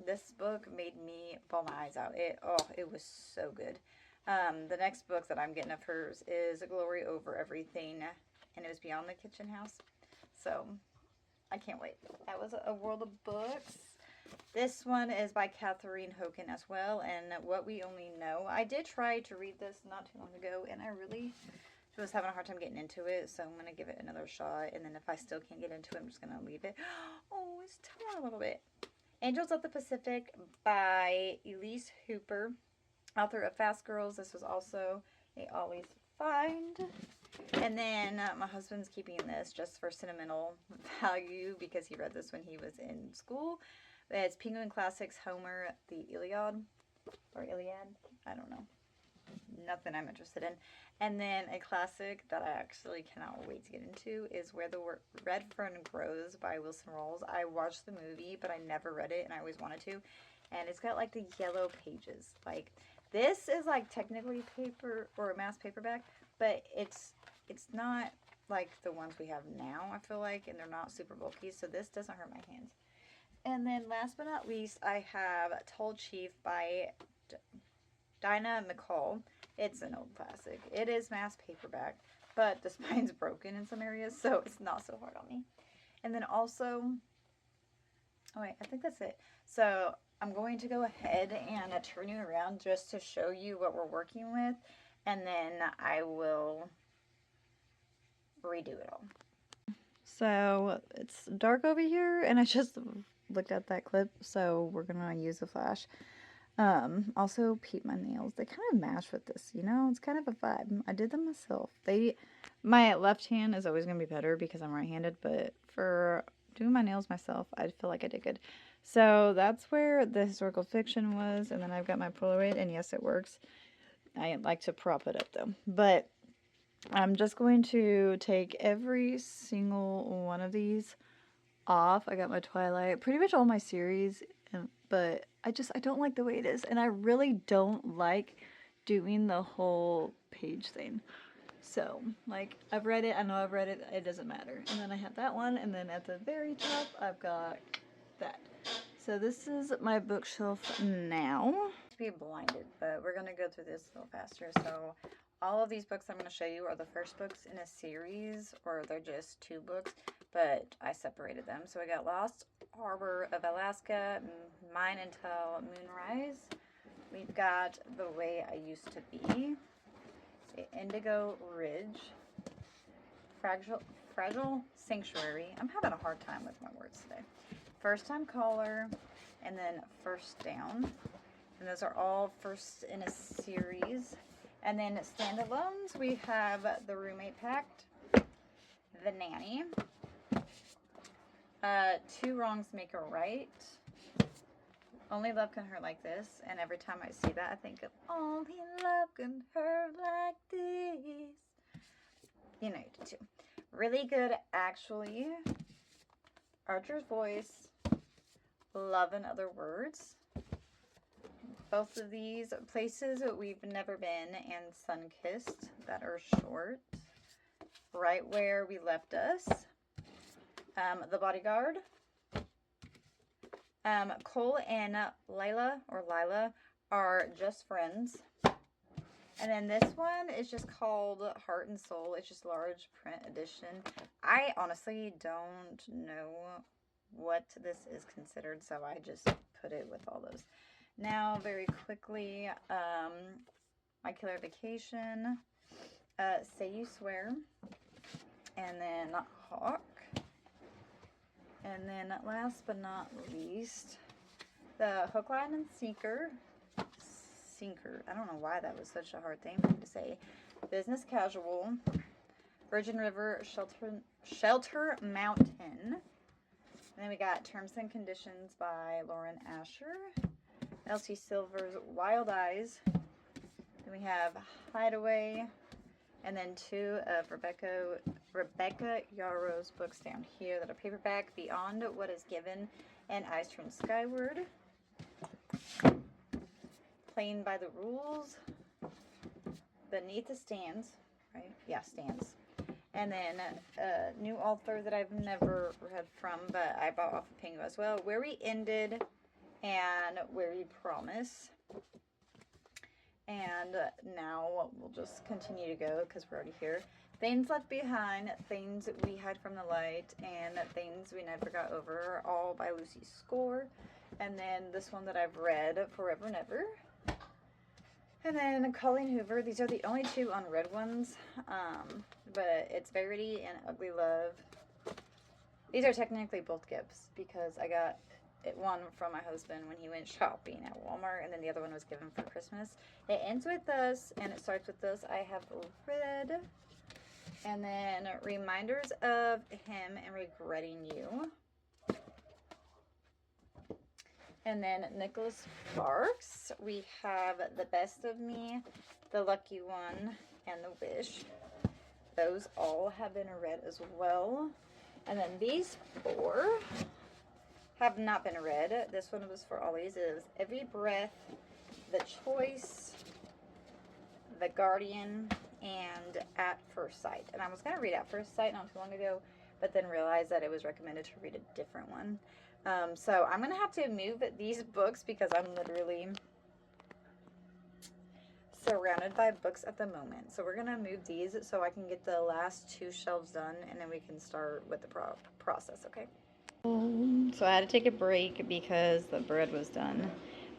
S1: This book made me bawl my eyes out. It was so good. The next book that I'm getting of hers is Glory Over Everything, and it was Beyond the Kitchen House. So I can't wait. That was a World of Books. This one is by Catherine Hogan as well, and What We Only Know. I did try to read this not too long ago, and I really was having a hard time getting into it, so I'm going to give it another shot, and then if I still can't get into it, I'm just going to leave it. Oh, it's torn a little bit. Angels of the Pacific by Elise Hooper, author of Fast Girls. This was also a Ollie's find. And then my husband's keeping this just for sentimental value because he read this when he was in school. It's Penguin Classics Homer, the Iliad, or Iliad, I don't know. Nothing I'm interested in. And then a classic that I actually cannot wait to get into is Where the Red Fern Grows by Wilson Rawls. I watched the movie, but I never read it, and I always wanted to. And it's got, like, the yellow pages. Like, this is, like, technically paper or a mass paperback, but it's not like the ones we have now, I feel like, and they're not super bulky, so this doesn't hurt my hands. And then last but not least, I have Told Chief by Dinah McCall. It's an old classic. It is mass paperback, but the spine's broken in some areas, so it's not so hard on me. And then also, oh wait, I think that's it. So I'm going to go ahead and turn you around just to show you what we're working with, and then I will redo it all. So it's dark over here, and I just looked at that clip, so we're gonna use a flash. Also paint my nails. They kind of match with this, you know? It's kind of a vibe. I did them myself. My left hand is always going to be better because I'm right-handed, but for doing my nails myself, I feel like I did good. So that's where the historical fiction was, and then I've got my Polaroid, and yes, it works. I like to prop it up though. But I'm just going to take every single one of these off. I got my Twilight, pretty much all my series, but I don't like the way it is, and I really don't like doing the whole page thing. So, like, I've read it, I know I've read it, it doesn't matter. And then I have that one, and then at the very top, I've got that. So this is my bookshelf now. To be blinded, but we're going to go through this a little faster. So all of these books I'm going to show you are the first books in a series, or they're just 2 books, but I separated them. So I got Lost Harbor of Alaska, Mine Until Moonrise. We've got The Way I Used to Be, Indigo Ridge, Fragile Sanctuary. I'm having a hard time with my words today. First Time Caller, and then First Down. And those are all first in a series. And then standalones, we have The Roommate Pact, The Nanny, Two Wrongs Make a Right, Only Love Can Hurt Like This. And every time I see that, I think of Only Love Can Hurt Like This. You know you do too. Really good, actually. Archer's Voice, Love in Other Words. Both of these, Places We've Never Been and Sunkissed, that are short. Right Where We Left Us. The Bodyguard. Cole and Lila are just friends. And then this one is just called Heart and Soul. It's just large print edition. I honestly don't know what this is considered, so I just put it with all those. Now, very quickly, My Killer Vacation, Say You Swear, and then Hawk. And then last but not least, the Hook, Line, and Sinker. I don't know why that was such a hard thing for me to say. Business Casual, Virgin River, Shelter Mountain. And then we got Terms and Conditions by Lauren Asher. Elsie Silver's Wild Eyes. Then we have Hideaway. And then 2 of Rebecca Yarrow's books down here that are paperback. Beyond What Is Given and Eyes Turn Skyward. Playing by the Rules. Beneath the Stands. Right? Yeah, Stands. And then a new author that I've never read from, but I bought off of Pingu as well. Where We Ended and Where We Promise. And now we'll just continue to go because we're already here. Things Left Behind, Things We Hide from the Light, and Things We Never Got Over, all by Lucy Score. And then this one that I've read, Forever Never. And then Colleen Hoover. These are the only 2 unread ones, but it's Verity and Ugly Love. These are technically both gifts because I got one from my husband when he went shopping at Walmart, and then the other one was given for Christmas. It ends with us, and it starts with this. I have read. And then Reminders of Him and Regretting You. And then Nicholas Sparks. We have The Best of Me, The Lucky One, and The Wish. Those all have been read as well. And then these 4 have not been read. This one was for Ollie's. It is Every Breath, The Choice, The Guardian, and At First Sight. And I was going to read At First Sight not too long ago, but then realized that it was recommended to read a different one. So I'm going to have to move these books because I'm literally surrounded by books at the moment. So we're going to move these so I can get the last 2 shelves done, and then we can start with the process, okay? So I had to take a break because the bread was done.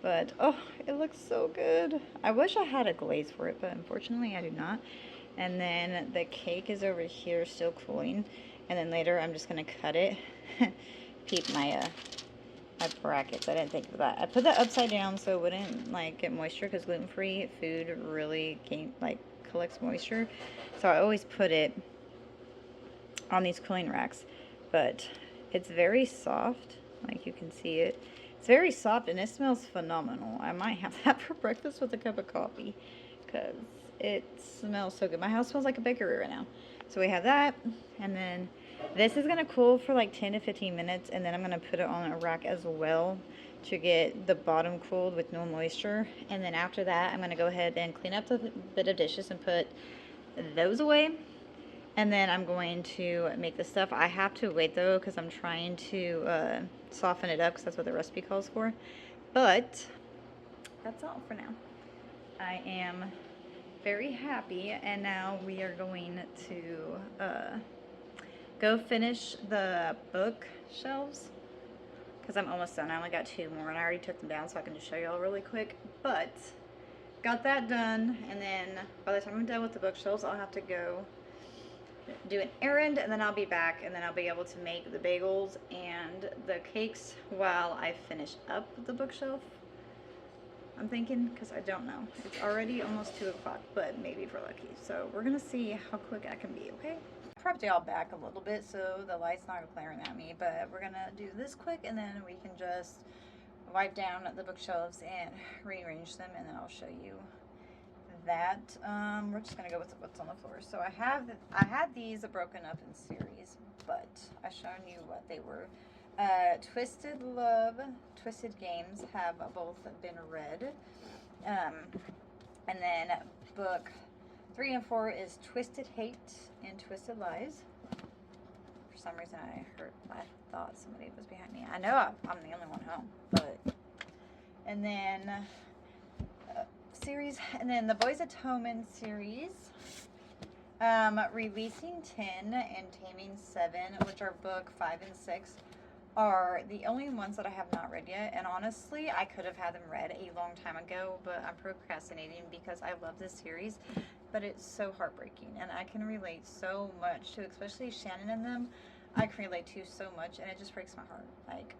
S1: But, oh, it looks so good. I wish I had a glaze for it, but unfortunately I do not. And then the cake is over here still cooling. And then later I'm just going to cut it. Peep my have brackets. I didn't think of that. I put that upside down so it wouldn't like get moisture, because gluten-free food really collects moisture. So I always put it on these cooling racks. But it's very soft, like you can see it. It's very soft and it smells phenomenal. I might have that for breakfast with a cup of coffee, because it smells so good. My house smells like a bakery right now. So we have that, and then this is gonna cool for like 10 to 15 minutes, and then I'm gonna put it on a rack as well to get the bottom cooled with no moisture. And then after that, I'm gonna go ahead and clean up the bit of dishes and put those away. And then I'm going to make the stuff. I have to wait though, because I'm trying to soften it up, because that's what the recipe calls for. But that's all for now. I am very happy, and now we are going to go finish the bookshelves, because I'm almost done. I only got 2 more, and I already took them down, so I can just show y'all really quick. But got that done, and then by the time I'm done with the bookshelves, I'll have to go do an errand, and then I'll be back, and then I'll be able to make the bagels and the cakes while I finish up the bookshelf. I'm thinking, because I don't know. It's already almost 2 o'clock, but maybe if we're lucky. So we're gonna see how quick I can be, okay? I propped y'all back a little bit so the light's not glaring at me, but we're gonna do this quick, and then we can just wipe down the bookshelves and rearrange them, and then I'll show you that. We're just gonna go with what's on the floor. So I had these broken up in series, but I shown you what they were. Twisted Love, Twisted Games have both been read, and then book 3 and 4 is Twisted Hate and Twisted Lies. For some reason I thought somebody was behind me. I know I'm the only one home, but, and then series, and then the Boys Atonement series, Releasing 10 and Taming 7, which are book 5 and 6, are the only ones that I have not read yet. And honestly, I could have had them read a long time ago, but I'm procrastinating because I love this series, but it's so heartbreaking, and I can relate so much to, especially Shannon and them. I can relate to so much, and it just breaks my heart. Like,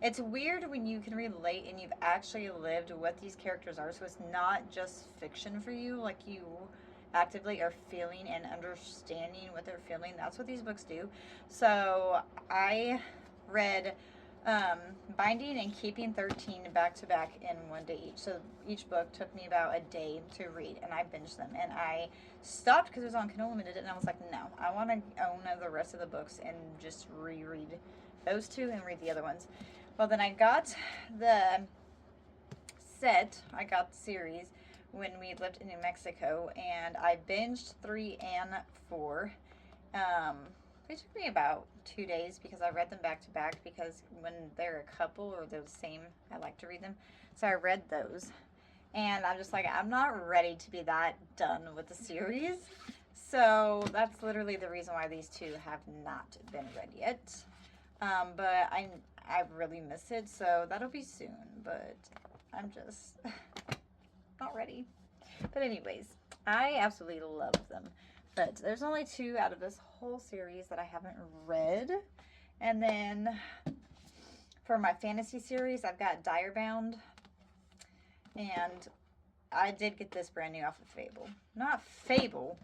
S1: it's weird when you can relate and you've actually lived what these characters are, so it's not just fiction for you, like you actively are feeling and understanding what they're feeling. That's what these books do. So I read Binding and Keeping 13 back to back in one day each. So each book took me about a day to read, and I binged them. And I stopped because it was on Kindle Unlimited, and I was like, no, I want to own the rest of the books and just reread those 2 and read the other ones. Well, then I got the set, I got the series when we lived in New Mexico, and I binged 3 and 4. It took me about 2 days because I read them back to back, because when they're a couple or they're the same, I like to read them. So I read those, and I'm just like, I'm not ready to be that done with the series. So that's literally the reason why these 2 have not been read yet. But I really miss it, so that'll be soon, but I'm just not ready. But anyways, I absolutely love them. But there's only 2 out of this whole series that I haven't read. And then for my fantasy series, I've got Direbound. And I did get this brand new off of Fable. Not Fable.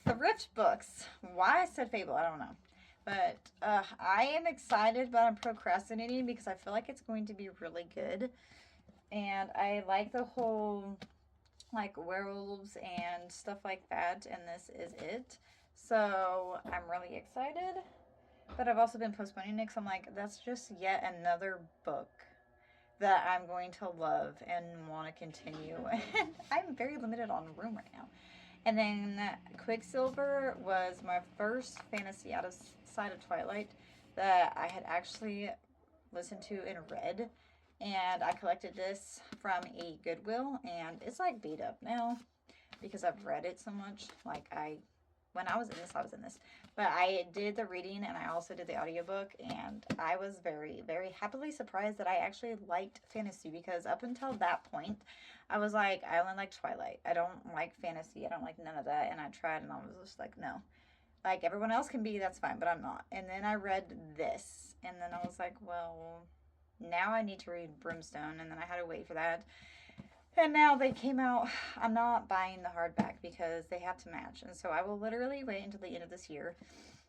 S1: Thrift Books. Why I said Fable, I don't know. But I am excited, but I'm procrastinating because I feel like it's going to be really good. And I like the whole, like, werewolves and stuff like that, and this is it. So I'm really excited, but I've also been postponing it because I'm like, that's just yet another book that I'm going to love and want to continue. And I'm very limited on room right now. And then Quicksilver was my first fantasy outside of Twilight that I had actually listened to and read. And I collected this from a Goodwill, and it's like beat up now because I've read it so much. Like, when I was in this. But I did the reading, and I also did the audiobook, and I was very, very happily surprised that I actually liked fantasy, because up until that point, I was like, I only like Twilight. I don't like fantasy. I don't like none of that. And I tried, and I was just like, no. Like, everyone else can be, that's fine, but I'm not. And then I read this, and then I was like, well, Now I need to read Brimstone, and then I had to wait for that. And now they came out. I'm not buying the hardback because they have to match. And so I will literally wait until the end of this year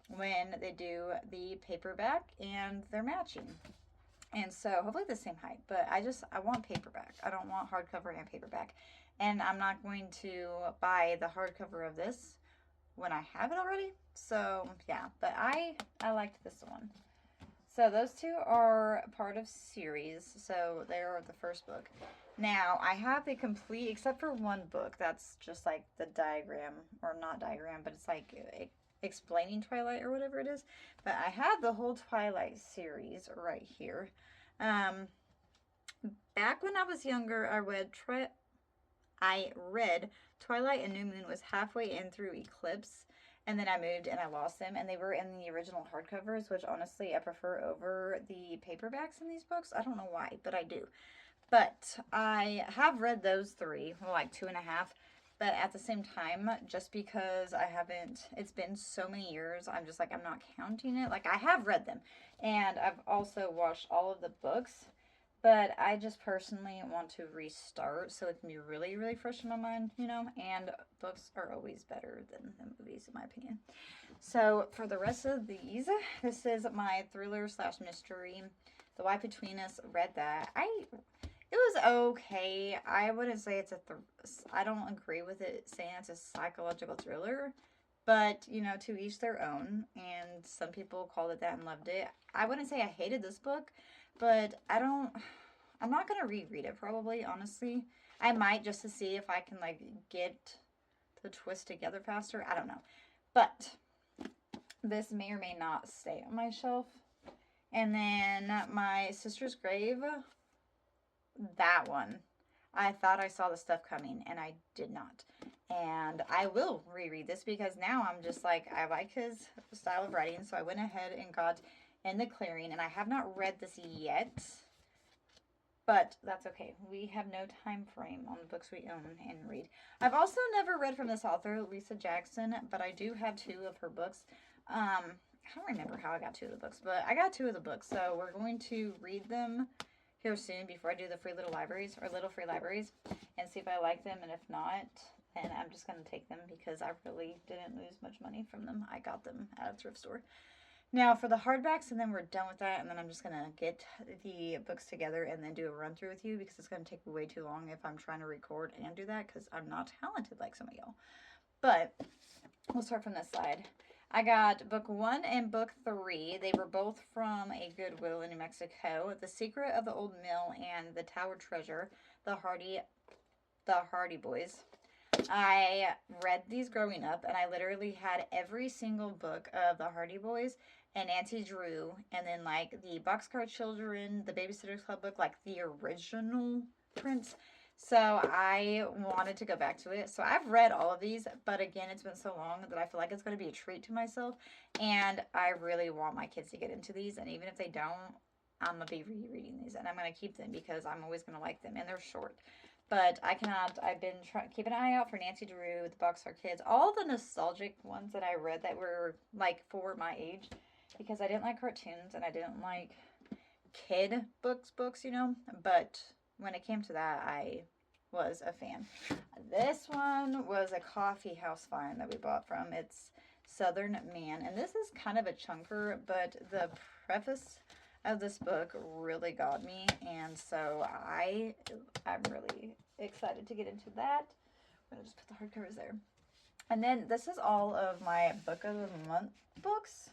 S1: when they do the paperback and they're matching. And so hopefully the same height. But I want paperback. I don't want hardcover and paperback. And I'm not going to buy the hardcover of this when I have it already. So yeah, but I liked this one. So those two are part of series. So they're the first book. Now I have the complete, except for one book that's just like the diagram, or not diagram, but it's like explaining Twilight or whatever it is. But I have the whole Twilight series right here. Back when I was younger, I read Twilight and New Moon was halfway in through Eclipse, and then I moved and I lost them, and they were in the original hardcovers, which honestly I prefer over the paperbacks in these books. I don't know why, but I do. But I have read those three, well, like 2.5. But at the same time, just because I haven't, it's been so many years, I'm just like, I'm not counting it. Like, I have read them. And I've also watched all of the books. But I just personally want to restart so it can be really, really fresh in my mind, you know? And books are always better than the movies, in my opinion. So, for the rest of these, this is my thriller / mystery. The Why Between Us, read that. It was okay. I wouldn't say it's I don't agree with it saying it's a psychological thriller. But, you know, to each their own. And some people called it that and loved it. I wouldn't say I hated this book. But I'm not going to reread it probably, honestly. I might just to see if I can, like, get the twist together faster. I don't know. But this may or may not stay on my shelf. And then My Sister's Grave, that one. I thought I saw the stuff coming, and I did not. And I will reread this because now I'm just like, I like his style of writing. So I went ahead and got In the Clearing, and I have not read this yet. But that's okay. We have no time frame on the books we own and read. I've also never read from this author, Lisa Jackson, but I do have 2 of her books. I don't remember how I got 2 of the books, but I got 2 of the books. So we're going to read them here soon before I do the free little libraries, or little free libraries, and see if I like them. And if not, then I'm just going to take them because I really didn't lose much money from them. I got them at a thrift store. Now for the hardbacks, and then we're done with that, and then I'm just going to get the books together and then do a run through with you because it's going to take way too long if I'm trying to record and do that because I'm not talented like some of y'all. But we'll start from this side. I got book 1 and book 3. They were both from a Goodwill in New Mexico. The Secret of the Old Mill and The Tower Treasure, the Hardy Boys. I read these growing up, and I literally had every single book of the Hardy Boys and Nancy Drew, and then like the Boxcar Children, the Babysitter's Club book, like the original prints. So I wanted to go back to it. So I've read all of these, but again, it's been so long that I feel like it's going to be a treat to myself. And I really want my kids to get into these. And even if they don't, I'm going to be rereading these. And I'm going to keep them because I'm always going to like them. And they're short. But I cannot, I've been trying, keep an eye out for Nancy Drew, the Boxcar Kids. All the nostalgic ones that I read that were like for my age. Because I didn't like cartoons and I didn't like kid books, you know. But when it came to that, I was a fan. This one was a coffee house find that we bought from. It's Southern Man. And this is kind of a chunker, but the preface of this book really got me. And so I'm really excited to get into that. I'm going to just put the hardcovers there. And then this is all of my Book of the Month books.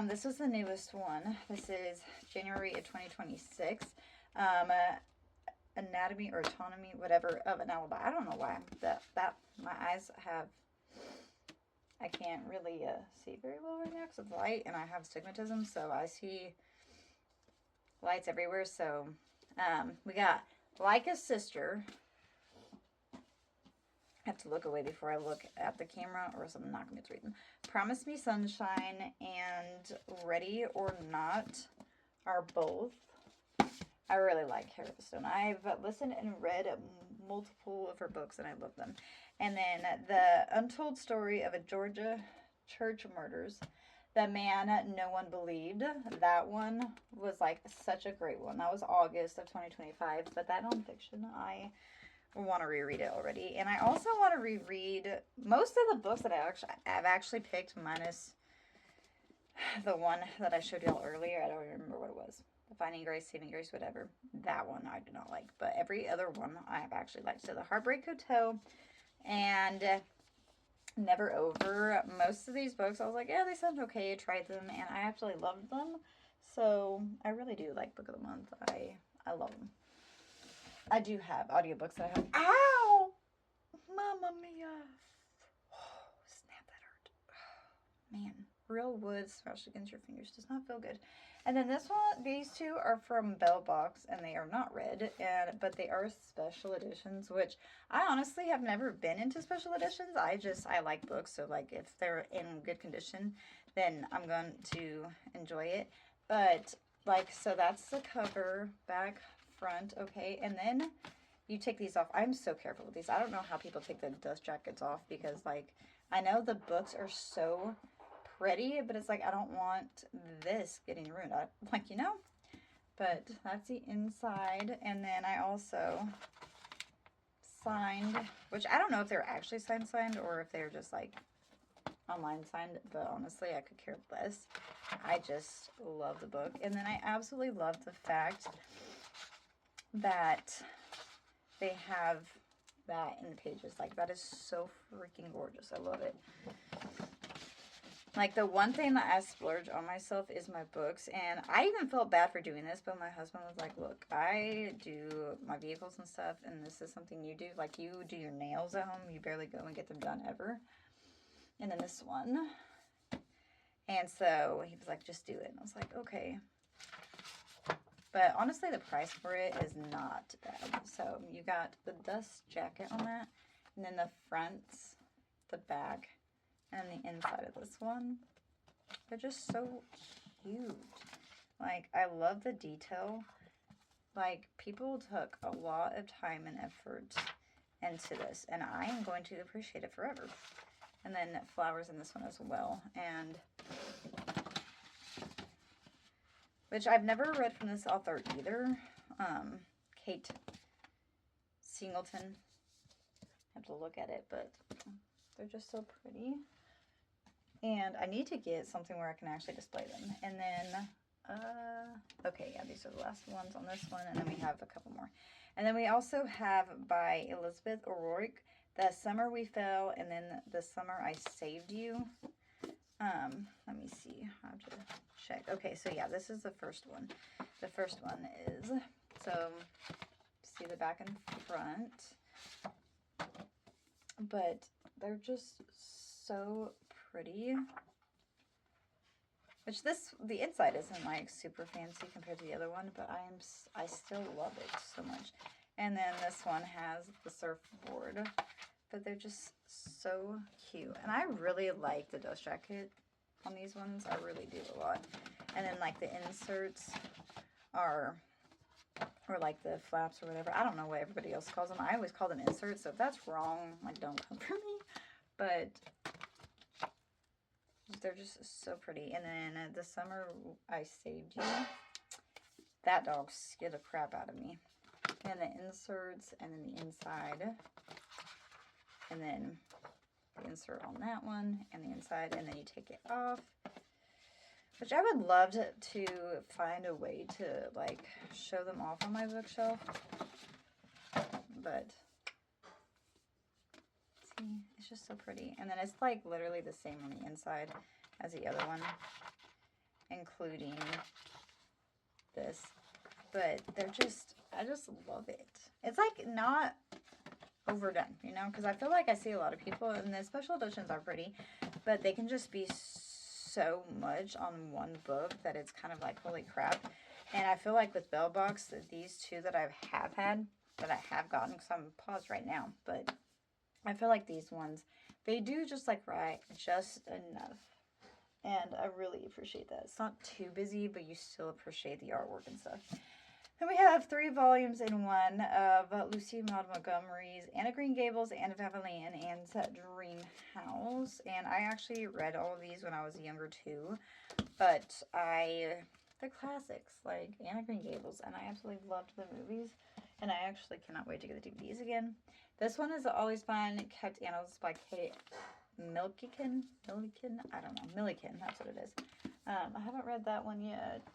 S1: This was the newest one. This is January of 2026. Anatomy or Autonomy, whatever, of an Alibi. I don't know why that my eyes have, I can't really see very well right now because of the light, and I have astigmatism, so I see lights everywhere. So we got Like a Sister. I have to look away before I look at the camera, or else I'm not going to read them. Promise Me Sunshine and Ready or Not are both. I really like Harriet Stone. I've listened and read multiple of her books, and I love them. And then The Untold Story of a Georgia Church Murders. The Man No One Believed. That one was like such a great one. That was August of 2025. But that nonfiction, I want to reread it already. And I also want to reread most of the books that I've actually picked, minus the one that I showed y'all earlier. I don't remember what it was. Finding Grace, Saving Grace, whatever. That one I did not like. But every other one I have actually liked. So The Heartbreak Hotel and Never Over. Most of these books, I was like, yeah, they sound okay. I tried them, and I absolutely loved them. So I really do like Book of the Month. I love them. I do have audiobooks that I have. Ow! Mamma mia. Oh, snap, that hurt. Man, real wood smashed against your fingers does not feel good. And then this one, these two are from Bell Box, and they are not red, but they are special editions, which I honestly have never been into special editions. I like books, so like if they're in good condition, then I'm going to enjoy it. But like, so that's the cover, back, front, okay, and then you take these off. I'm so careful with these. I don't know how people take the dust jackets off, because like, I know the books are so pretty, but it's like, I don't want this getting ruined. But that's the inside. And then I also signed, which I don't know if they're actually signed or if they're just like online signed, but honestly I could care less. I just love the book. And then I absolutely love the fact that they have that in the pages. Like, that is so freaking gorgeous. I love it. Like, the one thing that I splurge on myself is my books, and I even felt bad for doing this, but my husband was like, look, I do my vehicles and stuff, and this is something you do. Like, you do your nails at home, you barely go and get them done ever. And then this one. And so he was like, just do it. And I was like, okay. But honestly, the price for it is not bad. So you got the dust jacket on that, and then the fronts, the back, and the inside of this one. They're just so cute. Like, I love the detail. Like, people took a lot of time and effort into this, and I am going to appreciate it forever. And then flowers in this one as well. And which I've never read from this author either. Kate Singleton. I have to look at it, but they're just so pretty. And I need to get something where I can actually display them. And then, okay, yeah, these are the last ones on this one. And then we have a couple more. And then we also have by Elizabeth O'Rourke, The Summer We Fell, and then The Summer I Saved You. Let me see. I have to check. Okay, so yeah, this is the first one. The first one is, so, see the back and front. But they're just so pretty. Which the inside isn't like super fancy compared to the other one, but I still love it so much. And then this one has the surfboard, but they're just so cute. And I really like the dust jacket on these ones. I really do a lot. And then like the inserts are, or like the flaps or whatever. I don't know what everybody else calls them. I always call them inserts, so if that's wrong, like, don't come for me. But they're just so pretty. And then The Summer I Saved You. That dog scared the crap out of me. And the inserts, and then the inside. And then the insert on that one, and the inside, and then you take it off. Which I would love to find a way to, like, show them off on my bookshelf. But, see, it's just so pretty. And then it's, like, literally the same on the inside as the other one, including this. But they're just, I just love it. It's, like, not overdone, you know? Because I feel like I see a lot of people, and the special editions are pretty, but they can just be so much on one book that it's kind of like, holy crap. And I feel like with Bell Box, these two that I have had, that I have gotten, because I'm paused right now, but I feel like these ones, they do just like right, just enough. And I really appreciate that. It's not too busy, but you still appreciate the artwork and stuff. Then we have 3 volumes in one of Lucy Maud Montgomery's Anne of Green Gables, Anne of Avalon, and Anne's Dream House. And I actually read all of these when I was younger too. But the classics, like Anne of Green Gables, and I absolutely loved the movies. And I actually cannot wait to get the DVDs again. This one is Always Fun, Kept Annals by Kate Milliken, I don't know, Milliken, that's what it is. I haven't read that one yet.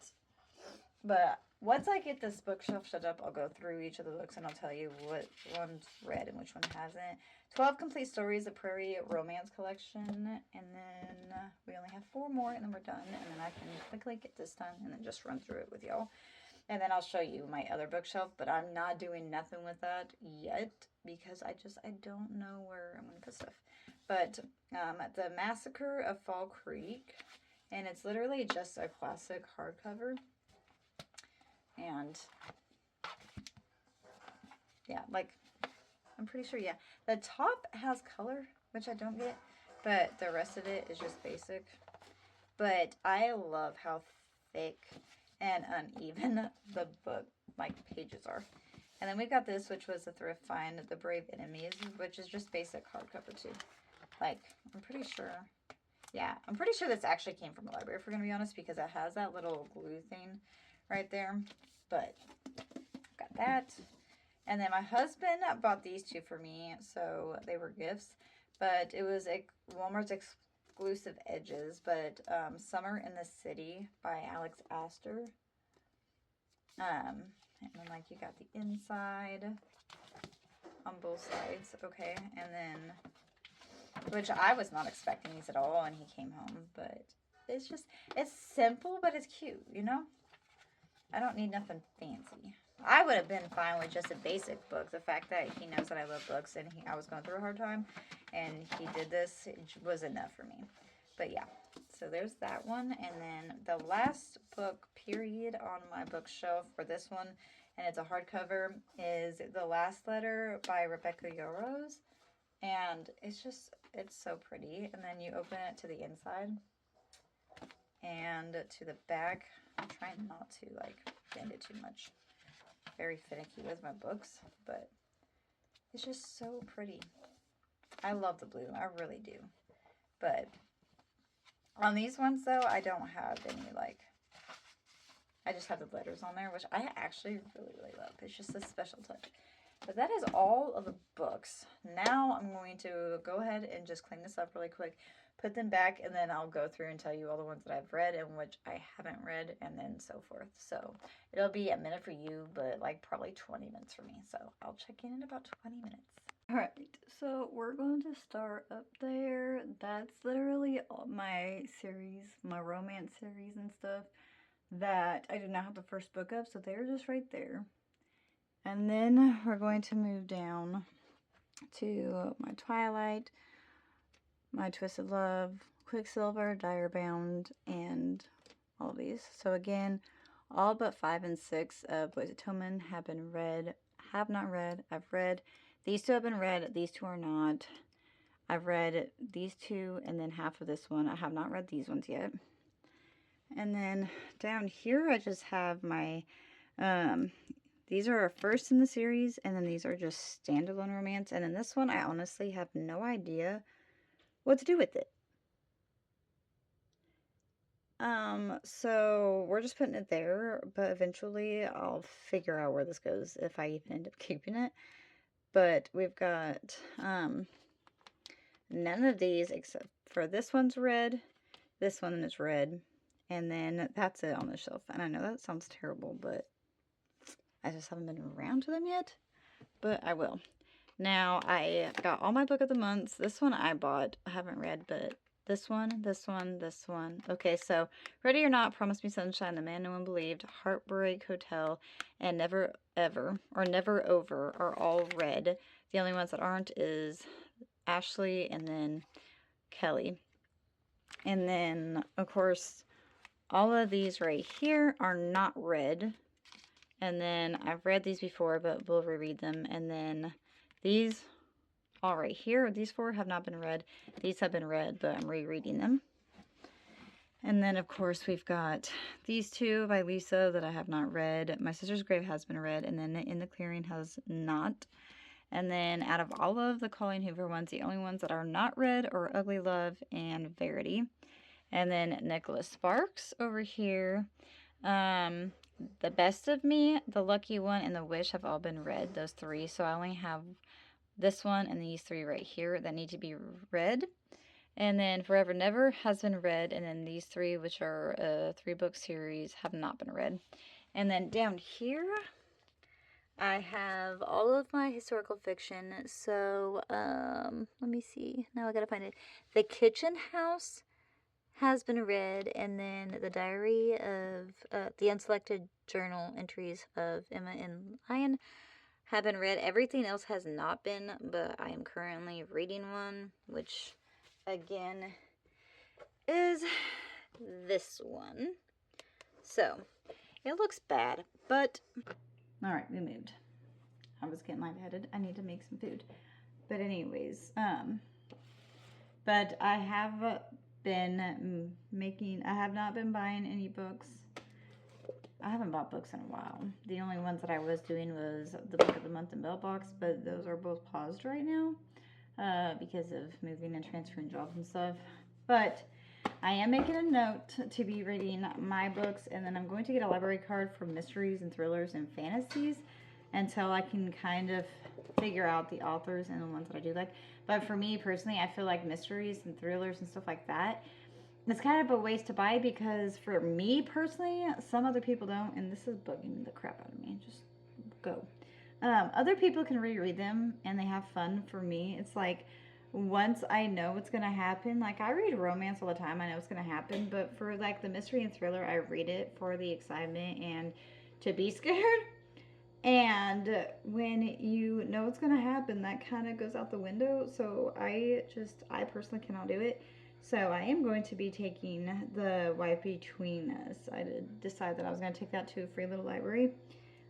S1: But once I get this bookshelf set up, I'll go through each of the books and I'll tell you what one's read and which one hasn't. 12 Complete Stories, the Prairie Romance Collection. And then we only have 4 more and then we're done. And then I can quickly get this done and then just run through it with y'all. And then I'll show you my other bookshelf. But I'm not doing nothing with that yet because I don't know where I'm going to put stuff. But The Massacre of Fall Creek. And it's literally just a classic hardcover. And yeah, like I'm pretty sure, yeah, the top has color, which I don't get, but the rest of it is just basic. But I love how thick and uneven the book like pages are. And then we got this, which was a thrift find, The Brave Enemies, which is just basic hardcover too. Like I'm pretty sure, yeah, I'm pretty sure this actually came from a library, if we're gonna be honest, because it has that little glue thing right there. But got that. And then my husband bought these 2 for me, so they were gifts. But it was Walmart's exclusive edges. But Summer in the City by Alex Astor. And then like you got the inside on both sides, okay. And then, which I was not expecting these at all, and he came home. But it's simple, but it's cute, you know. I don't need nothing fancy. I would have been fine with just a basic book. The fact that he knows that I love books and I was going through a hard time and he did this, it was enough for me. But yeah, so there's that one. And then the last book, period, on my bookshelf for this one, and it's a hardcover, is The Last Letter by Rebecca Yarros. And it's so pretty. And then you open it to the inside and to the back. I'm trying not to like bend it too much. Very finicky with my books, but it's just so pretty. I love the blue, I really do. But on these ones though, I don't have any like, I just have the letters on there, which I actually really love. It's just a special touch. But that is all of the books. Now I'm going to go ahead and just clean this up really quick, put them back, and then I'll go through and tell you all the ones that I've read and which I haven't read, and then so forth. So it'll be a minute for you, but like probably 20 minutes for me. So I'll check in about 20 minutes. All right, so we're going to start up there. That's literally all my series, my romance series and stuff that I did not have the first book of, so they're just right there. And then we're going to move down to my Twilight, my Twisted Love, Quicksilver, Direbound, and all of these. So again, all but 5 and 6 of Boys of Tillman have been read, have not read, I've read. These 2 have been read, these 2 are not. I've read these 2 and then half of this one. I have not read these ones yet. And then down here I just have my, these are our first in the series, and then these are just standalone romance. And then this one, I honestly have no idea what to do with it. So we're just putting it there, but eventually I'll figure out where this goes if I even end up keeping it. But we've got none of these except for this one's red, this one is red, and then that's it on the shelf. And I know that sounds terrible, but I just haven't been around to them yet, but I will. Now, I got all my book of the months. This one I bought. I haven't read, but this one, this one, this one. Okay, so Ready or Not, Promise Me Sunshine, The Man No One Believed, Heartbreak Hotel, and Never Ever, or Never Over, are all read. The only ones that aren't is Ashley and then Kelly. And then, of course, all of these right here are not read. And then I've read these before, but we'll reread them. And then these all right here, these 4 have not been read. These have been read, but I'm rereading them. And then, of course, we've got these two by Lisa that I have not read. My Sister's Grave has been read, and then In the Clearing has not. And then out of all of the Colleen Hoover ones, the only ones that are not read are Ugly Love and Verity. And then Nicholas Sparks over here. The Best of Me, The Lucky One, and The Wish have all been read, those three. So I only have this one and these three right here that need to be read. And then Forever Never has been read, and then these three, which are a 3-book series, have not been read. And then down here, I have all of my historical fiction. So, let me see. Now I gotta find it. The Kitchen House has been read, and then the Diary of the Unselected Journal Entries of Emma and Lion have been read. Everything else has not been, but I am currently reading one, which again is this one. So it looks bad, but all right, we moved. I was getting lightheaded. I need to make some food. But anyways, but I have been I have not been buying any books. I haven't bought books in a while. The only ones that I was doing was the Book of the Month and Mailbox, but those are both paused right now because of moving and transferring jobs and stuff. But I am making a note to be reading my books, and then I'm going to get a library card for mysteries and thrillers and fantasies until I can kind of figure out the authors and the ones that I do like. But for me personally, I feel like mysteries and thrillers and stuff like that, it's kind of a waste to buy, because for me personally, some other people don't, and this is bugging the crap out of me. Just go. Other people can reread them and they have fun. For me, it's like once I know what's gonna happen, like I read romance all the time, I know what's gonna happen, but for like the mystery and thriller, I read it for the excitement and to be scared. And when you know what's gonna happen, that kind of goes out the window. So I personally cannot do it. So I am going to be taking the White Between Us. I did decide that I was going to take that to a free little library,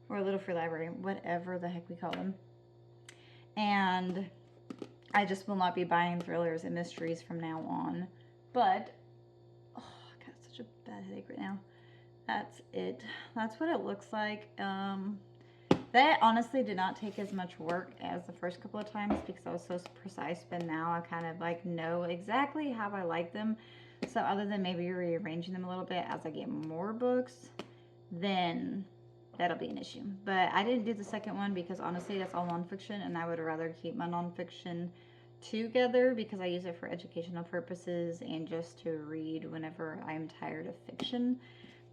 S1: or a little free library, whatever the heck we call them. And I just will not be buying thrillers and mysteries from now on. But, oh, I got such a bad headache right now. That's it. That's what it looks like. That honestly did not take as much work as the first couple of times because I was so precise, but now I kind of like know exactly how I like them. So other than maybe rearranging them a little bit as I get more books, then that'll be an issue. But I didn't do the second one because honestly that's all nonfiction, and I would rather keep my nonfiction together because I use it for educational purposes and just to read whenever I'm tired of fiction.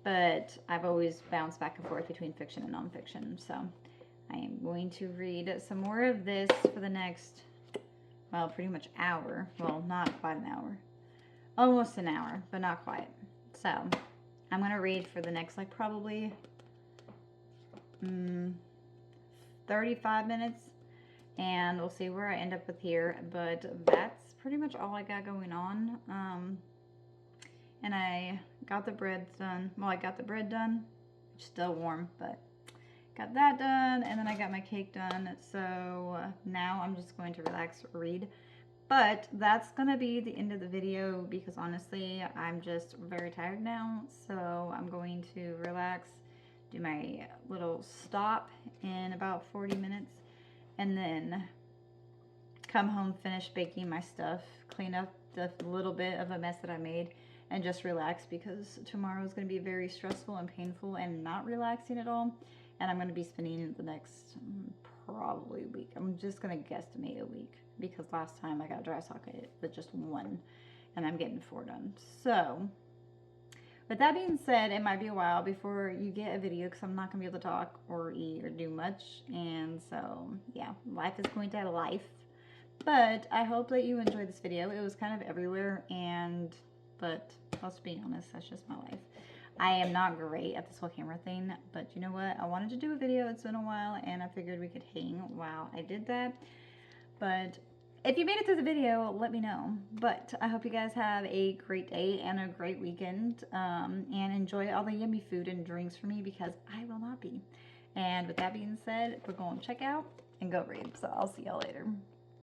S1: But I've always bounced back and forth between fiction and nonfiction. So I am going to read some more of this for the next, well, pretty much hour. Well, not quite an hour. Almost an hour, but not quite. So I'm going to read for the next, like, probably 35 minutes. And we'll see where I end up with here. But that's pretty much all I got going on. And I got the bread done. Well, I got the bread done. It's still warm, but got that done. And then I got my cake done. So now I'm just going to relax, read. But that's going to be the end of the video because honestly, I'm just very tired now. So I'm going to relax, do my little stop in about 40 minutes. And then come home, finish baking my stuff, clean up the little bit of a mess that I made, and just relax because tomorrow is going to be very stressful and painful and not relaxing at all. And I'm going to be spending the next probably week. I'm just going to guesstimate a week because last time I got a dry socket with just one and I'm getting 4 done. So with that being said, it might be a while before you get a video because I'm not going to be able to talk or eat or do much. And so yeah, life is going to have life. But I hope that you enjoyed this video. It was kind of everywhere, but let's be honest, that's just my life. I am not great at this whole camera thing, but you know what? I wanted to do a video. It's been a while, and I figured we could hang while I did that. But if you made it through the video, let me know. But I hope you guys have a great day and a great weekend, and enjoy all the yummy food and drinks for me because I will not be. And with that being said, we're going to check out and go read. So I'll see y'all later.